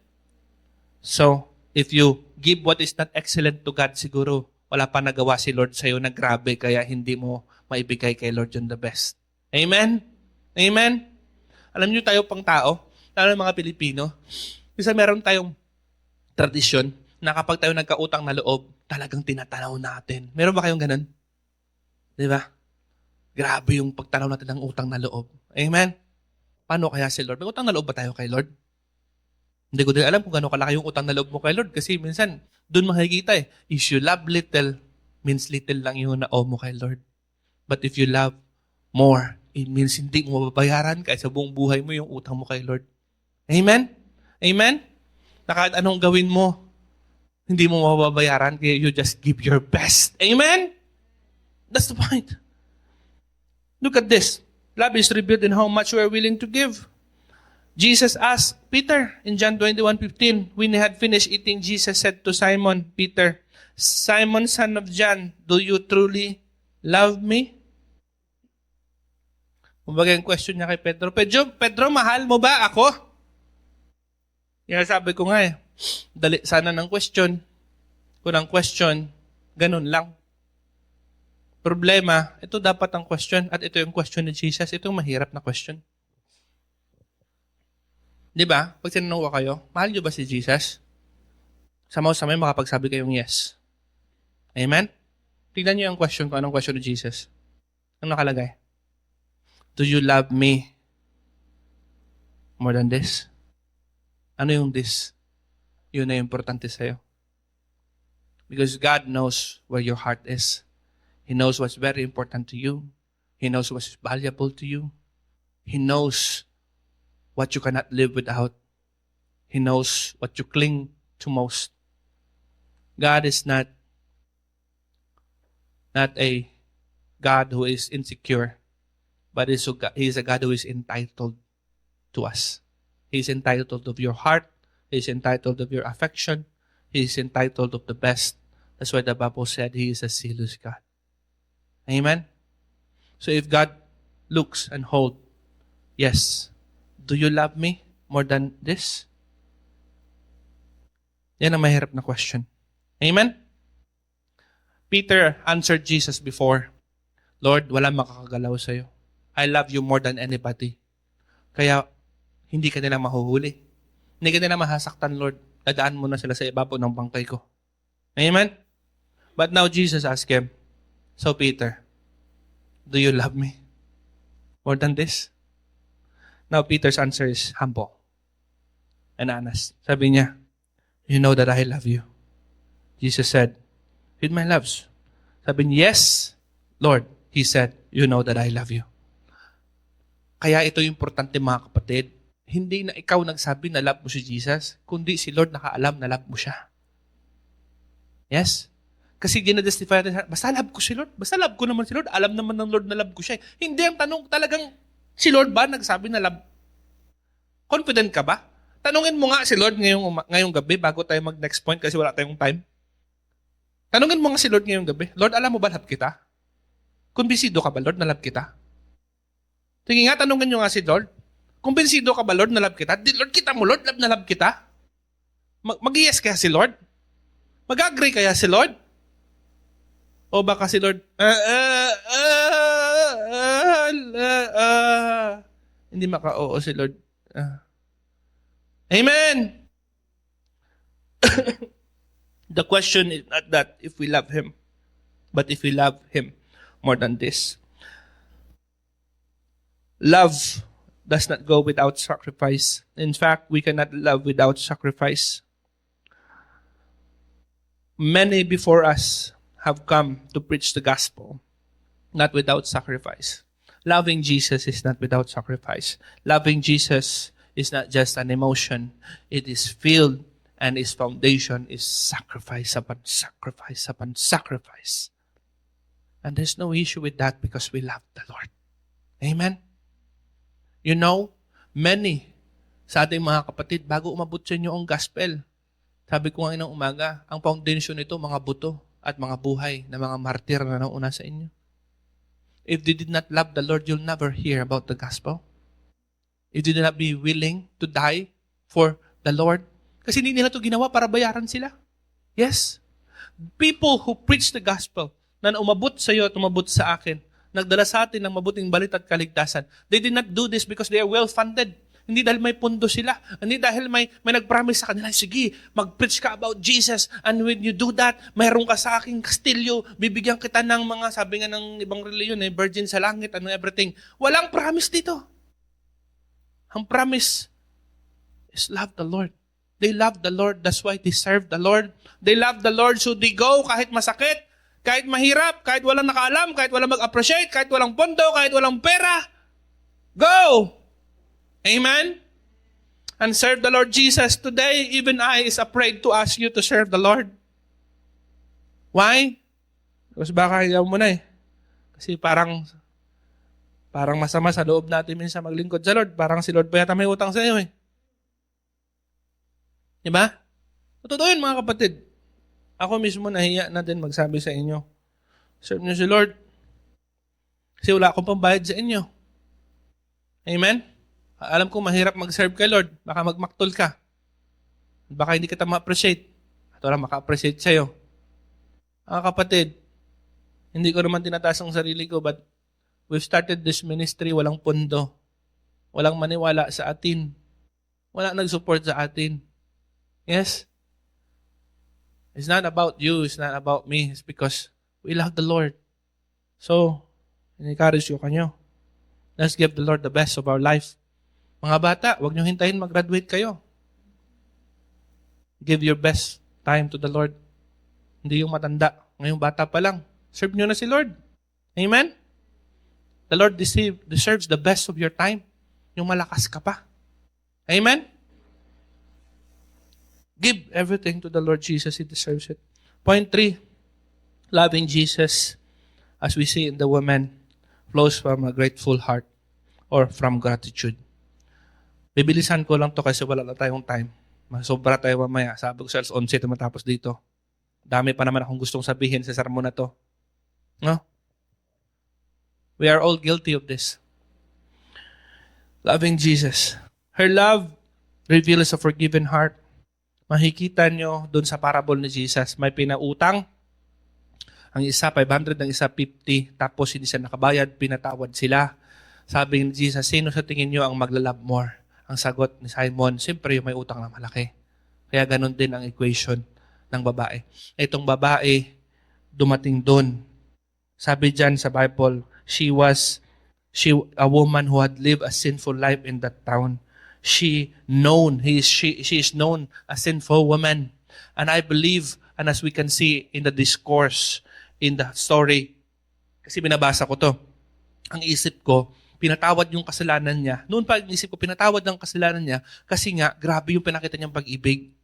So, if you give what is not excellent to God, siguro wala pa nagawa si Lord sa'yo na grabe, kaya hindi mo maibigay kay Lord yung the best. Amen? Amen? Alam niyo tayo pang tao, lalo ng mga Pilipino, isa meron tayong tradisyon na kapag tayo nagkautang na loob, talagang tinatanaw natin. Meron ba kayong ganun? Di ba? Grabe yung pagtanaw natin ng utang na loob. Amen? Paano kaya si Lord? May utang na loob ba tayo kay Lord? Hindi ko din alam kung gano'n kalaki yung utang na loob mo kay Lord kasi minsan, doon makikita If you love little, means little lang yung na-owe mo kay Lord. But if you love more, it means hindi mo mababayaran kahit sa buong buhay mo yung utang mo kay Lord. Amen? Amen? Na kahit anong gawin mo, hindi mo mababayaran kaya you just give your best. Amen? That's the point. Look at this. Love is revealed in how much we are willing to give. Jesus asked Peter in John 21:15, when he had finished eating, Jesus said to Simon Peter, Simon, son of John, do you truly love me? Kumbaga yung question niya kay Pedro, Pedro, mahal mo ba ako? Yan sabi ko nga dali sana ng question. Kung ang question, ganun lang. Problema, ito dapat ang question at ito yung question ni Jesus. Ito yung mahirap na question. Di ba? Pag tinanong ko kayo, mahal niyo ba si Jesus? Samaw-samay makapagsabi kayong yes. Amen? Tignan niyo yung question ko. Anong question ni Jesus? Ang nakalagay? Do you love me more than this? Ano yung this? Yun na yung importante sa'yo. Because God knows where your heart is. He knows what's very important to you. He knows what's valuable to you. He knows what you cannot live without. He knows what you cling to most. God is not a God who is insecure, but He is a God who is entitled to us. He is entitled of your heart. He is entitled of your affection. He is entitled of the best. That's why the Bible said He is a zealous God. Amen? So if God looks and holds, yes, do you love me more than this? Yan ang mahirap na question. Amen? Peter answered Jesus before, Lord, walang makakagalaw sa'yo. I love you more than anybody. Kaya, hindi ka nila mahuhuli. Hindi ka nila mahasaktan, Lord. Dadaan mo na sila sa ibabaw ng bangkay ko. Amen? But now Jesus asked him, so Peter, do you love me more than this? Now Peter's answer is humble and honest. Sabi niya, you know that I love you. Jesus said, with my loves. Sabi niya, yes, Lord. He said, you know that I love you. Kaya ito yung importante mga kapatid. Hindi na ikaw nagsabi na love mo si Jesus, kundi si Lord nakaalam na love mo siya. Yes? Kasi ginadestify natin, basta love ko si Lord. Basta love ko naman si Lord. Alam naman ng Lord na love ko siya. Hindi ang tanong talagang, si Lord ba nagsabi na love? Confident ka ba? Tanungin mo nga si Lord ngayong gabi bago tayo mag-next point kasi wala tayong time. Tanungin mo nga si Lord ngayong gabi, Lord, alam mo ba love kita? Kumbinsido ka ba, Lord, na love kita? Sige nga, tanungin nyo nga si Lord. Kumbinsido ka ba, Lord, na love kita? Lord, kita mo, Lord, love na love kita? Mag-yes kaya si Lord? Mag-agree kaya si Lord? O baka si Lord, Hindi maka-oo si Lord. Amen! The question is not that if we love Him, but if we love Him more than this. Love does not go without sacrifice. In fact, we cannot love without sacrifice. Many before us have come to preach the gospel, not without sacrifice. Loving Jesus is not without sacrifice. Loving Jesus is not just an emotion. It is filled, and its foundation is sacrifice upon sacrifice upon sacrifice. And there's no issue with that because we love the Lord. Amen? You know, many sa ating mga kapatid, bago umabot sa inyo ang gospel, sabi ko ngayon ng umaga, ang foundation nito, mga buto at mga buhay na mga martir na nauna sa inyo. If they did not love the Lord, you'll never hear about the gospel. If they did not be willing to die for the Lord, kasi hindi nila ito ginawa para bayaran sila. Yes? People who preach the gospel, na umabot sa iyo at umabot sa akin, nagdala sa atin ng mabuting balita at kaligtasan, they did not do this because they are well-funded. Hindi dahil may pundo sila. Hindi dahil may nag-promise sa kanila, sige, mag-preach ka about Jesus. And when you do that, mayroon ka sa aking kastilyo. Bibigyan kita ng mga, sabi nga ng ibang reliyon, virgin sa langit, and everything. Walang promise dito. Ang promise is love the Lord. They love the Lord. That's why they serve the Lord. They love the Lord, so they go kahit masakit, kahit mahirap, kahit walang nakaalam, kahit walang mag-appreciate, kahit walang pondo, kahit walang pera. Go! Amen? And serve the Lord Jesus. Today, even I is afraid to ask you to serve the Lord. Why? Because baka ayaw mo na eh. Kasi parang masama sa loob natin minsan maglingkod sa Lord. Parang si Lord pa yata may utang sa iyo eh. Diba? Totoo yun mga kapatid. Ako mismo nahiya na din magsabi sa inyo, serve niyo si Lord. Kasi wala akong pambayad sa inyo. Amen? Alam ko mahirap mag-serve kay Lord. Baka magmaktol ka. Baka hindi kita ma-appreciate. At wala maka-appreciate sa'yo. Mga kapatid, hindi ko naman tinataas ang sarili ko, but we've started this ministry, walang pondo. Walang maniwala sa atin. Wala nag-support sa atin. Yes? It's not about you. It's not about me. It's because we love the Lord. So, in-encourage ko kanyo. Let's give the Lord the best of our life. Mga bata, huwag niyo hintayin mag-graduate kayo. Give your best time to the Lord. Hindi yung matanda. Ngayong bata pa lang. Serve niyo na si Lord. Amen? The Lord deserves the best of your time. Yung malakas ka pa. Amen? Give everything to the Lord Jesus. He deserves it. Point 3. Loving Jesus, as we see in the woman, flows from a grateful heart or from gratitude. Bibilisan ko lang to kasi wala na tayong time. Sobra tayo mamaya. Sabi ko sa 11 matapos dito. Dami pa naman akong gustong sabihin sa sermon na to. No? We are all guilty of this. Loving Jesus. Her love reveals a forgiven heart. Makikita nyo dun sa parable ni Jesus, may pinautang. Ang isa 500, ang isa 50. Tapos hindi siya nakabayad, pinatawad sila. Sabi ni Jesus, sino sa tingin nyo ang maglalove more? Ang sagot ni Simon, siyempre yung may utang na malaki. Kaya ganun din ang equation ng babae. Itong babae, dumating doon. Sabi dyan sa Bible, she a woman who had lived a sinful life in that town. She is known as sinful woman. And I believe, and as we can see in the discourse, in the story, kasi binabasa ko to, ang isip ko, pinatawad yung kasalanan niya. Noon pa, isip ko, pinatawad ng kasalanan niya kasi nga, grabe yung pinakita niyang pag-ibig.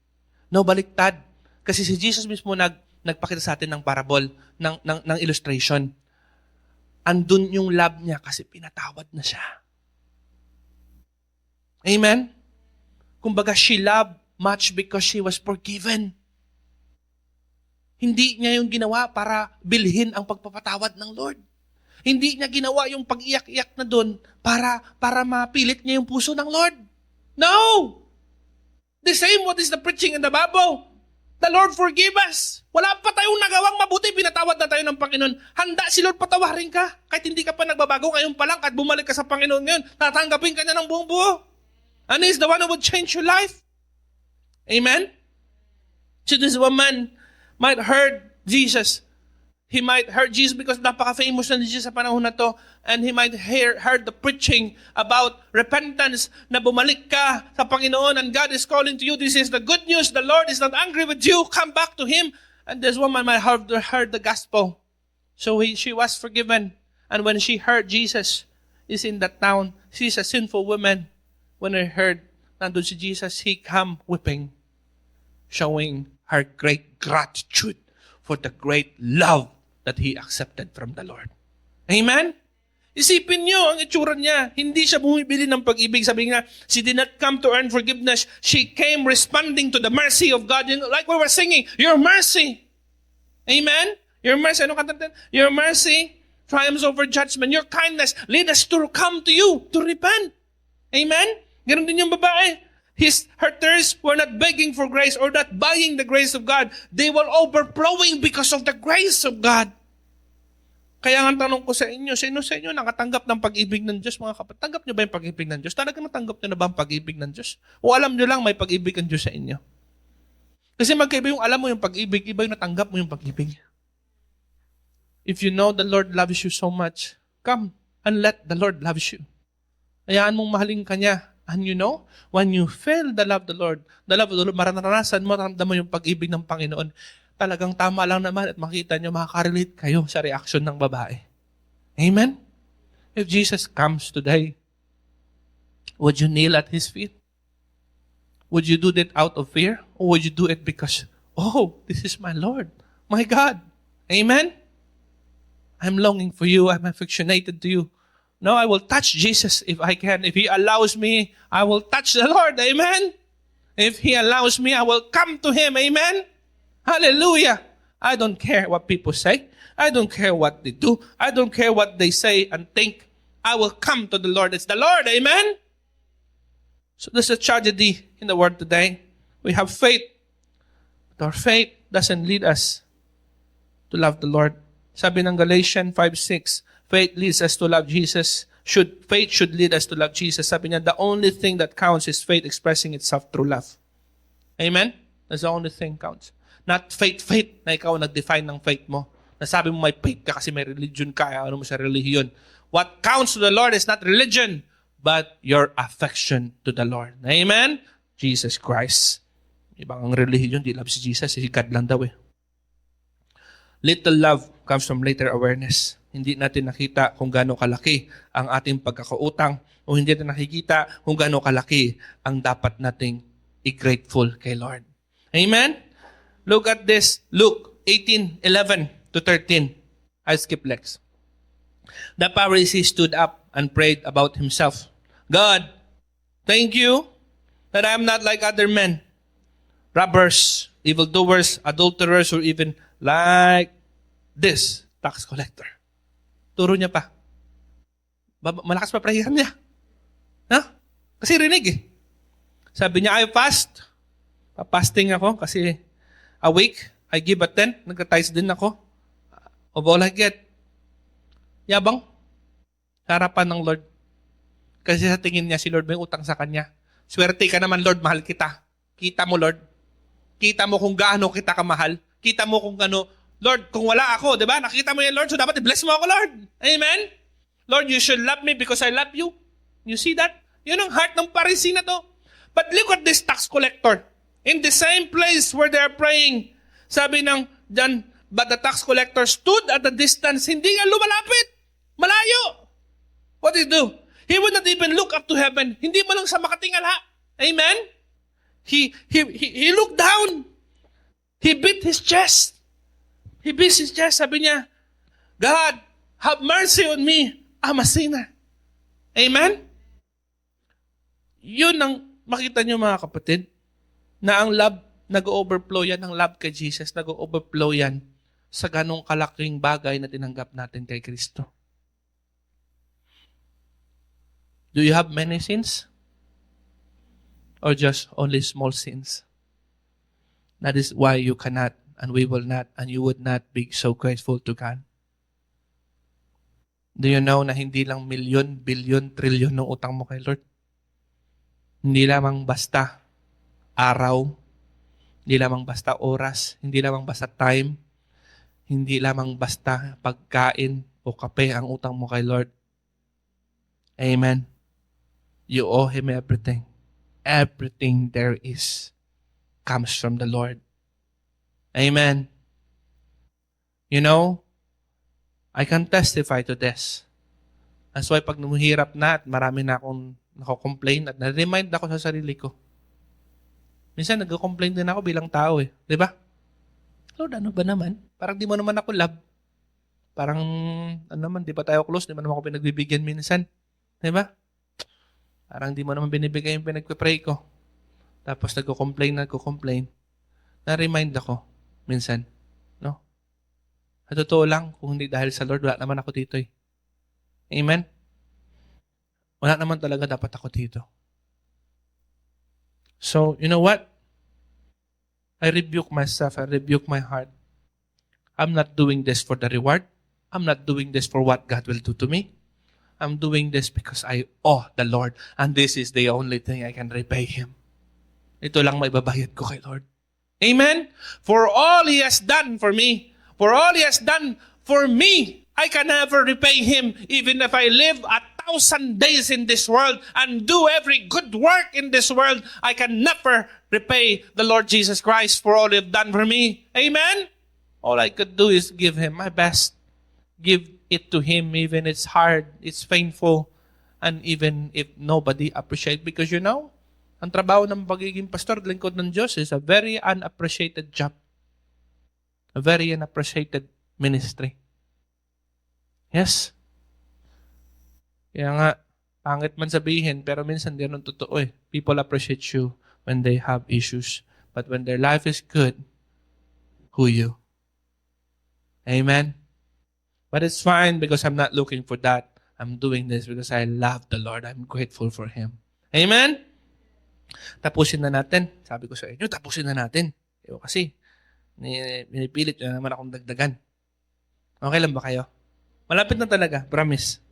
No, baliktad. Kasi si Jesus mismo nagpakita sa atin ng parable, ng illustration. Andun yung love niya kasi pinatawad na siya. Amen? Kumbaga, she loved much because she was forgiven. Hindi niya yung ginawa para bilhin ang pagpapatawad ng Lord. Hindi niya ginawa yung pag-iyak-iyak na doon para mapilit niya yung puso ng Lord. No! The same what is the preaching in the Bible. The Lord forgive us. Wala pa tayong nagawang mabuti, pinatawad na tayo ng Panginoon. Handa si Lord patawarin ka. Kahit hindi ka pa nagbabago ngayon pa lang, kahit bumalik ka sa Panginoon ngayon, tatanggapin ka niya ng buong buo. And He's the one who would change your life. Amen? So this woman might heard Jesus. He might heard Jesus because napaka-famous na Jesus sa panahon na to. And he might heard the preaching about repentance, na bumalik ka sa Panginoon and God is calling to you. This is the good news. The Lord is not angry with you. Come back to Him. And this woman might have heard the gospel. So she was forgiven. And when she heard Jesus is in that town, she's a sinful woman. When I heard nandun si Jesus, he come weeping, showing her great gratitude for the great love that he accepted from the Lord. Amen? Isipin nyo ang itsura niya. Hindi siya bumibili ng pag-ibig. Sabi nga, she did not come to earn forgiveness. She came responding to the mercy of God. Like we were singing, your mercy. Amen? Your mercy. Ano kanta? Your mercy triumphs over judgment. Your kindness lead us to come to you, to repent. Amen? Ganon din yung babae. Her tears were not begging for grace or not buying the grace of God. They were overflowing because of the grace of God. Kaya nga tanong ko sa inyo, sino sa inyo nakatanggap ng pag-ibig ng Diyos, mga kapatid? Tanggap nyo ba yung pag-ibig ng Diyos? Talagang natanggap nyo na ba ang pag-ibig ng Diyos? O alam nyo lang may pag-ibig ng Diyos sa inyo? Kasi magkaiba yung alam mo yung pag-ibig, iba yung natanggap mo yung pag-ibig. If you know the Lord loves you so much, come and let the Lord loves you. Hayaan mong mahalin ka niya. And you know, when you feel the love of the Lord, maranasan mo, maramdaman mo yung pag-ibig ng Panginoon, talagang tama lang naman at makita nyo, makakarelate kayo sa reaksyon ng babae. Amen? If Jesus comes today, would you kneel at His feet? Would you do that out of fear? Or would you do it because, oh, this is my Lord, my God? Amen? I'm longing for you. I'm affectionated to you. No, I will touch Jesus if I can. If He allows me, I will touch the Lord. Amen? If He allows me, I will come to Him. Amen? Hallelujah. I don't care what people say. I don't care what they do. I don't care what they say and think. I will come to the Lord. It's the Lord. Amen? So there's a tragedy in the world today. We have faith. But our faith doesn't lead us to love the Lord. Sabi ng Galatians 5:6, faith leads us to love Jesus. Faith should lead us to love Jesus. Sabi niya, the only thing that counts is faith expressing itself through love. Amen? That's the only thing counts. Not faith na ikaw nag-define ng faith mo. Nasabi mo may faith ka kasi may religion ka, ano mo sa relihiyon. What counts to the Lord is not religion, but your affection to the Lord. Amen? Jesus Christ. Ibang ang relihiyon, di love si Jesus, si God lang daw eh. Little love comes from later awareness. Hindi natin nakita kung gaano kalaki ang ating pagkakautang o hindi natin nakikita kung gaano kalaki ang dapat nating i-grateful kay Lord. Amen? Look at this. Luke 18:11 to 13. I skip next. The Pharisee stood up and prayed about himself. God, thank you that I am not like other men, robbers, evildoers, adulterers, or even like this tax collector. Turo niya pa. Malakas pa prayer niya. Ha? Kasi rinig eh. Sabi niya, I fast. Fasting ako kasi a week, I give a tenth. Nag-tithe din ako. Of all I get. Yabang. Sa harapan ng Lord. Kasi sa tingin niya, si Lord may utang sa kanya. Swerte ka naman, Lord, mahal kita. Kita mo, Lord. Kita mo kung gaano kita kamahal. Kita mo kung gaano, Lord, kung wala ako, di ba? Nakita mo yan, Lord, so dapat i-bless mo ako, Lord. Amen? Lord, you should love me because I love you. You see that? Yun ang heart ng Pharisee na to. But look at this tax collector. In the same place where they are praying, sabi ng John, but the tax collector stood at a distance, hindi nga lumalapit. Malayo. What did he do? He would not even look up to heaven. Hindi mo lang sa makatingala. Amen? He looked down. He beat his chest. He beat his chest. Sabi niya, God, have mercy on me. I'm a sinner. Amen? Yun ang makita niyo mga kapatid, na ang love, nag-overflow yan, ang love kay Jesus, nag-overflow yan sa ganong kalaking bagay na tinanggap natin kay Kristo. Do you have many sins? Or just only small sins? That is why you cannot, and we will not, and you would not be so grateful to God. Do you know na hindi lang milyon, bilyon, trilyon ng utang mo kay Lord? Hindi lamang basta araw, hindi lamang basta oras, hindi lamang basta time, hindi lamang basta pagkain o kape ang utang mo kay Lord. Amen. You owe Him everything. Everything there is comes from the Lord. Amen. You know, I can testify to this. That's why pag numuhirap na at marami na akong nako-complain at na-remind ako sa sarili ko. Minsan nag-complain din ako bilang tao eh. Di ba? Lord, ano ba naman? Parang di mo naman ako love. Parang, ano naman, di ba tayo close? Di mo naman ako pinagbibigyan minsan. Di ba? Parang di mo naman binibigay yung pinagpipray ko. Tapos nagko-complain. Na-remind ako minsan. No? Sa totoo lang, kung hindi dahil sa Lord, wala naman ako dito eh. Amen? Wala naman talaga dapat ako dito. So, you know what? I rebuke myself. I rebuke my heart. I'm not doing this for the reward. I'm not doing this for what God will do to me. I'm doing this because I owe the Lord. And this is the only thing I can repay Him. Ito lang maibabayad ko kay Lord. Amen? For all He has done for me, for all He has done for me, I can never repay Him even if I live 1,000 days in this world and do every good work in this world. I can never repay the Lord Jesus Christ for all He's done for me. Amen? All I could do is give Him my best. Give it to Him even it's hard, it's painful, and even if nobody appreciate. Because you know, ang trabaho ng pagiging pastor, lingkod ng Diyos is a very unappreciated job. A very unappreciated ministry. Yes. Kaya nga, pangit man sabihin, pero minsan di nun totoo eh. People appreciate you when they have issues. But when their life is good, who you? Amen? But it's fine because I'm not looking for that. I'm doing this because I love the Lord. I'm grateful for Him. Amen? Tapusin na natin. Sabi ko sa inyo, tapusin na natin. Kasi, pinipilit nyo naman akong dagdagan. Okay lang ba kayo? Malapit na talaga, promise.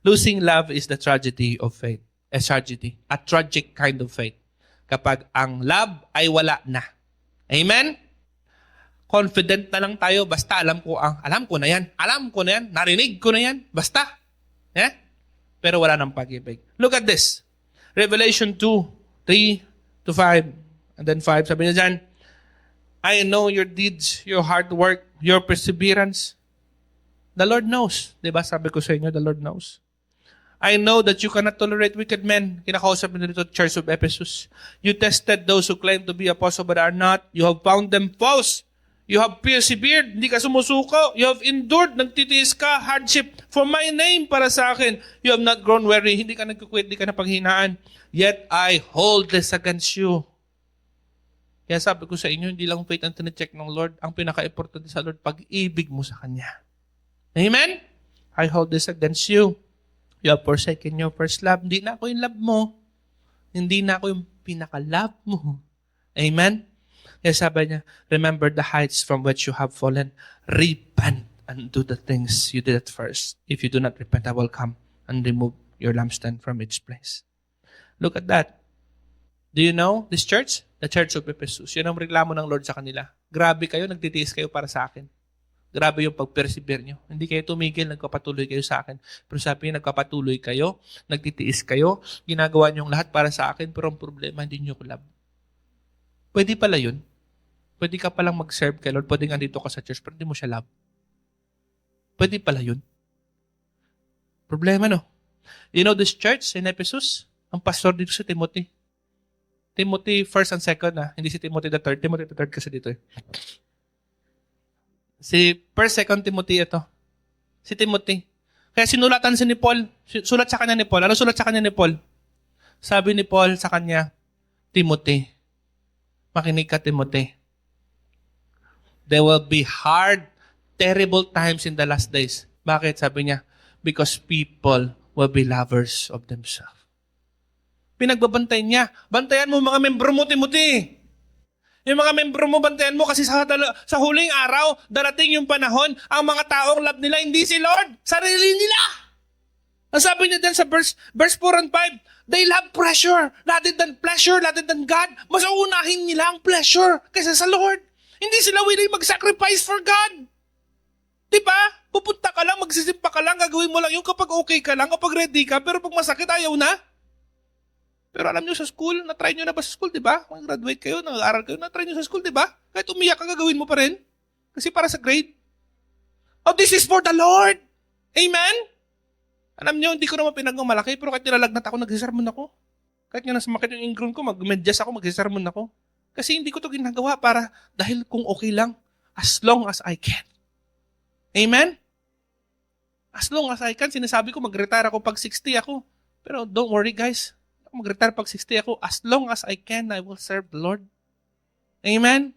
Losing love is the tragedy of faith. A tragedy. A tragic kind of faith. Kapag ang love ay wala na. Amen? Confident na lang tayo, basta alam ko na yan, narinig ko na yan, basta. Yeah? Pero wala nang pag-ibig. Look at this. Revelation 2:3-5, and then 5, sabi niya dyan, I know your deeds, your hard work, your perseverance. The Lord knows. Diba sabi ko sa inyo, the Lord knows. I know that you cannot tolerate wicked men. Kinakausap nito dito, Church of Ephesus. You tested those who claim to be apostles but are not. You have found them false. You have persevered, hindi ka sumusuko. You have endured, nagtitiis ka, hardship for my name para sa akin. You have not grown weary, hindi ka nagkukwit, hindi ka napaghinaan. Yet I hold this against you. Kaya sabi ko sa inyo, hindi lang faith ang tine-check ng Lord. Ang pinaka-importante sa Lord, pag-ibig mo sa Kanya. Amen? I hold this against you. You have forsaken your first love. Hindi na ako yung love mo. Hindi na ako yung pinaka-love mo. Amen? Kaya sabi niya, remember the heights from which you have fallen. Repent and do the things you did at first. If you do not repent, I will come and remove your lampstand from its place. Look at that. Do you know this church? The Church of Ephesus. Yun ang reklamo ng Lord sa kanila. Grabe kayo, nagtitiis kayo para sa akin. Grabe yung pag-persevere nyo. Hindi kayo tumigil, nagpapatuloy kayo sa akin. Pero sabi niya, nagpapatuloy kayo, nagtitiis kayo, ginagawa nyo lahat para sa akin, pero ang problema, hindi nyo ko love. Pwede pala yun. Pwede ka palang mag-serve kay Lord. Pwede nga dito ka sa church, pero hindi mo siya love. Pwede pala yun. Problema, no? You know this church in Ephesus? Ang pastor dito si Timothy. Timothy 1st and 2nd, hindi si Timothy the 3rd. Timothy the 3rd kasi dito eh. Si 1st, 2nd Timothy ito. Si Timothy. Kaya sinulatan si ni Paul. Sulat sa kanya ni Paul. Ano sulat sa kanya ni Paul? Sabi ni Paul sa kanya, Timothy. Makinig ka, Timothy. There will be hard, terrible times in the last days. Bakit? Sabi niya, because people will be lovers of themselves. Pinagbabantay niya. Bantayan mo mga membro mo, Timothy. Yung mga membro mo, bantayan mo kasi sa huling araw, darating yung panahon, ang mga taong love nila, hindi si Lord, sarili nila. Ang sabi niya dyan sa verse 4 and 5, they love pressure rather than pleasure, rather than God. Mas uunahin nila ang pleasure kaysa sa Lord. Hindi sila willing mag-sacrifice for God. Diba? Pupunta ka lang, magsisimpa ka lang, gagawin mo lang yung kapag okay ka lang, kapag ready ka, pero pag masakit, ayaw na. Pero alam nyo sa school, na-try nyo na ba sa school, di ba? Kung graduate kayo, nag-aaral kayo, na-try nyo sa school, di ba? Kahit umiyak ka, gagawin mo pa rin. Kasi para sa grade. Oh, this is for the Lord. Amen? Alam nyo, hindi ko naman pinagong malaki, pero kahit nilalagnat ako, nagsisermon ako. Kahit nga nasumakit yung ingrown ko, mag-medyas ako, magsisermon ako. Kasi hindi ko to ginagawa dahil kung okay lang, as long as I can. Amen? As long as I can, sinasabi ko, mag-retire ako pag 60 ako. Pero don't worry guys, mag-retire pag 60 ako, as long as I can, I will serve the Lord. Amen?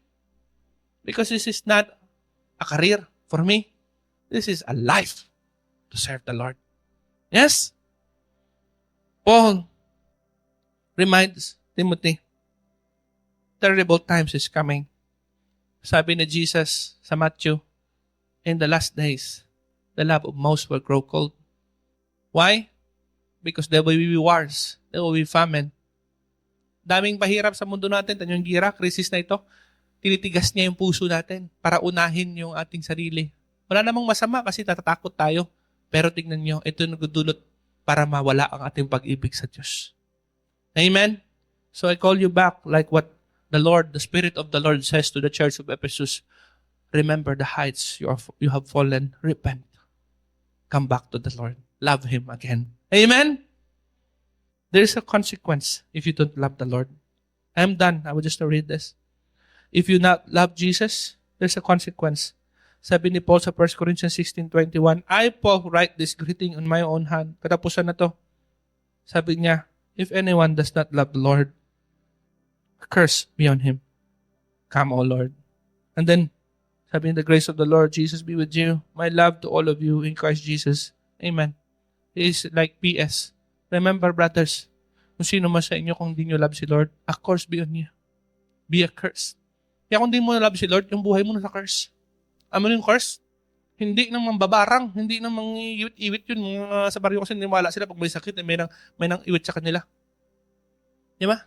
Because this is not a career for me. This is a life to serve the Lord. Yes? Paul reminds Timothy, terrible times is coming. Sabi ni Jesus sa Matthew, in the last days, the love of most will grow cold. Why? Because there will be wars. There will be famine. Daming pahirap sa mundo natin. Yung gira, krisis na ito, tinitigas niya yung puso natin para unahin yung ating sarili. Wala namang masama kasi natatakot tayo. Pero tignan nyo, ito nagdudulot para mawala ang ating pag-ibig sa Diyos. Amen? So I call you back like what the Lord, the Spirit of the Lord says to the church of Ephesus. Remember the heights you have fallen. Repent. Come back to the Lord. Love Him again. Amen? There is a consequence if you don't love the Lord. I'm done. I will just read this. If you not love Jesus, there's a consequence. Sabi ni Paul sa 1 Corinthians 16:21, I, Paul, write this greeting on my own hand. Katapusan na to. Sabi niya, if anyone does not love the Lord, a curse be on him. Come, O Lord. And then, sabi niya, the grace of the Lord Jesus be with you. My love to all of you in Christ Jesus. Amen. It is like PS. Remember, brothers, kung sino man sa inyo kung hindi nyo love si Lord, a curse be on you. Be a curse. Kaya kung hindi mo love si Lord, yung buhay mo nasa curse. Ano yung curse? Hindi nang mambabarang, hindi nang mangiiwit-iwit yun. Sa baryo kasi niniwala sila pag may sakit, may nang iwit sa kanila. Di ba?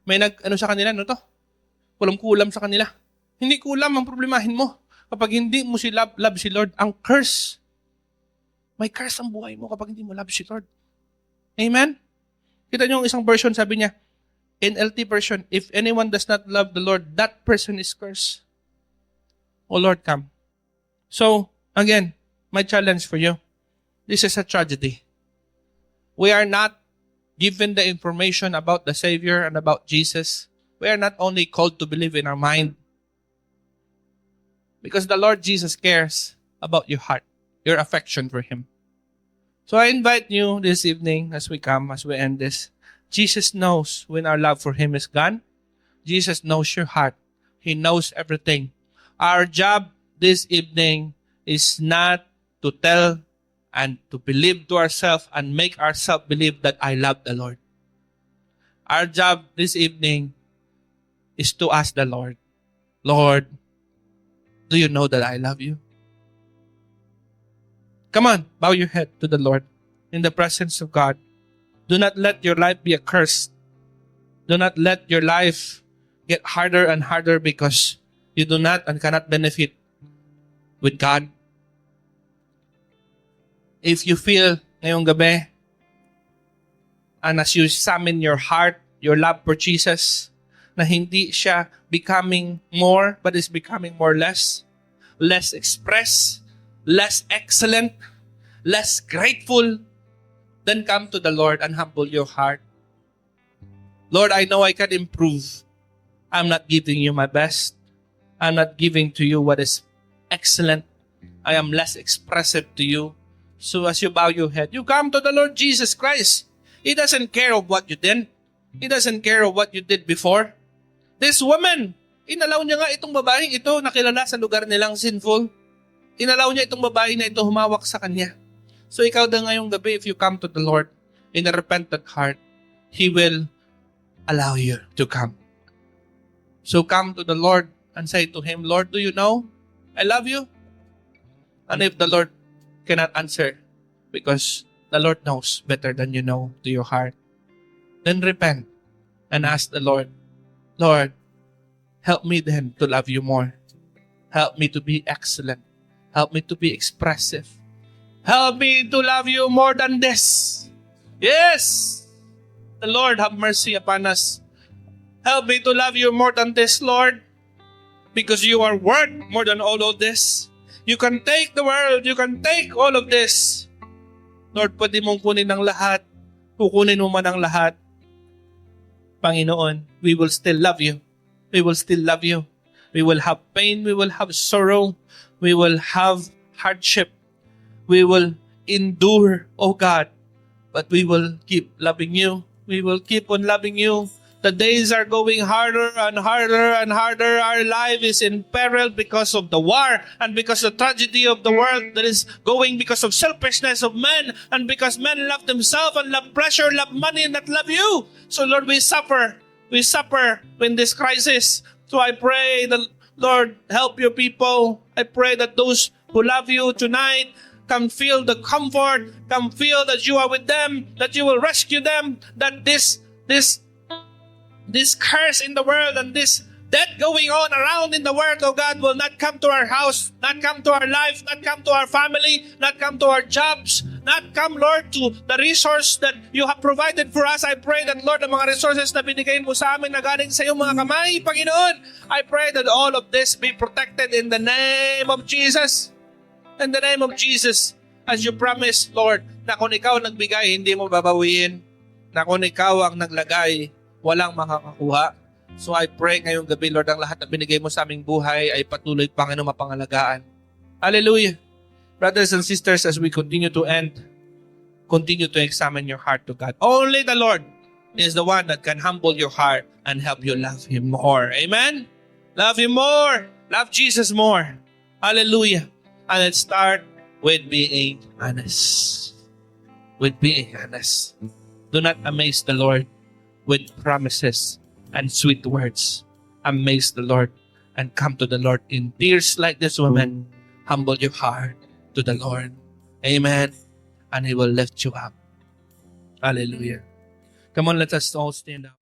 May sa kanila, ano to? Kulam-kulam sa kanila. Hindi kulam ang problemahin mo. Kapag hindi mo love si Lord, ang curse. May curse ang buhay mo kapag hindi mo love si Lord. Amen? Kita niyo yung isang version, sabi niya, NLT version, if anyone does not love the Lord, that person is cursed. O Lord, come. So, again, my challenge for you, this is a tragedy. We are not given the information about the Savior and about Jesus. We are not only called to believe in our mind, because the Lord Jesus cares about your heart, your affection for Him. So I invite you this evening as we end this. Jesus knows when our love for Him is gone. Jesus knows your heart. He knows everything. Our job this evening is not to tell and to believe to ourselves and make ourselves believe that I love the Lord. Our job this evening is to ask the Lord, Lord, do you know that I love you? Come on, bow your head to the Lord in the presence of God. Do not let your life be a curse. Do not let your life get harder and harder because you do not and cannot benefit with God. If you feel ngayong gabi, and as you examine your heart, your love for Jesus, na hindi siya becoming more, but is becoming more less expressed, less excellent, less grateful, then come to the Lord and humble your heart. Lord, I know I can improve. I'm not giving you my best. I'm not giving to you what is excellent. I am less expressive to you. So as you bow your head, you come to the Lord Jesus Christ. He doesn't care of what you did. He doesn't care of what you did before. This woman, inalaw niya nga itong babaeng ito na kilala sa lugar nilang sinful. Inalaw niya itong babae na ito humawak sa kanya. So ikaw na ngayong gabi, if you come to the Lord in a repentant heart, He will allow you to come. So come to the Lord and say to Him, Lord, do you know I love you? And if the Lord cannot answer, because the Lord knows better than you know to your heart, then repent and ask the Lord, Lord, help me then to love you more. Help me to be excellent. Help me to be expressive. Help me to love you more than this. Yes! The Lord have mercy upon us. Help me to love you more than this, Lord. Because you are worth more than all of this. You can take the world. You can take all of this. Lord, pwede mong kunin ang lahat. Kukunin mo man ang lahat. Panginoon, we will still love you. We will still love you. We will have pain. We will have sorrow. We will have hardship. We will endure, oh God. But we will keep loving you. We will keep on loving you. The days are going harder and harder and harder. Our life is in peril because of the war and because of the tragedy of the world that is going because of selfishness of men and because men love themselves and love pleasure, love money, and not love you. So Lord, we suffer. We suffer in this crisis. So I pray that, Lord, help your people. I pray that those who love you tonight can feel the comfort, can feel that you are with them, that you will rescue them, that this curse in the world and this death going on around in the world, oh God, will not come to our house, not come to our life, not come to our family, not come to our jobs, not come, Lord, to the resource that you have provided for us. I pray that, Lord, ang mga resources na binigay mo sa amin na galing sa iyong mga kamay, Panginoon, I pray that all of this be protected in the name of Jesus. In the name of Jesus, as you promised, Lord, na kung ikaw nagbigay, hindi mo babawiin. Na kung ikaw ang naglagay, walang makakakuha. So I pray ngayong gabi, Lord, ang lahat na binigay mo sa aming buhay ay patuloy, Panginoon, mapangalagaan. Hallelujah. Brothers and sisters, as we continue to end, continue to examine your heart to God. Only the Lord is the one that can humble your heart and help you love Him more. Amen? Love Him more. Love Jesus more. Hallelujah. And let's start with being honest. With being honest. Do not amaze the Lord with promises and sweet words. Amaze the Lord and come to the Lord in tears like this woman. Humble your heart to the Lord. Amen. And He will lift you up. Hallelujah. Come on, let us all stand up.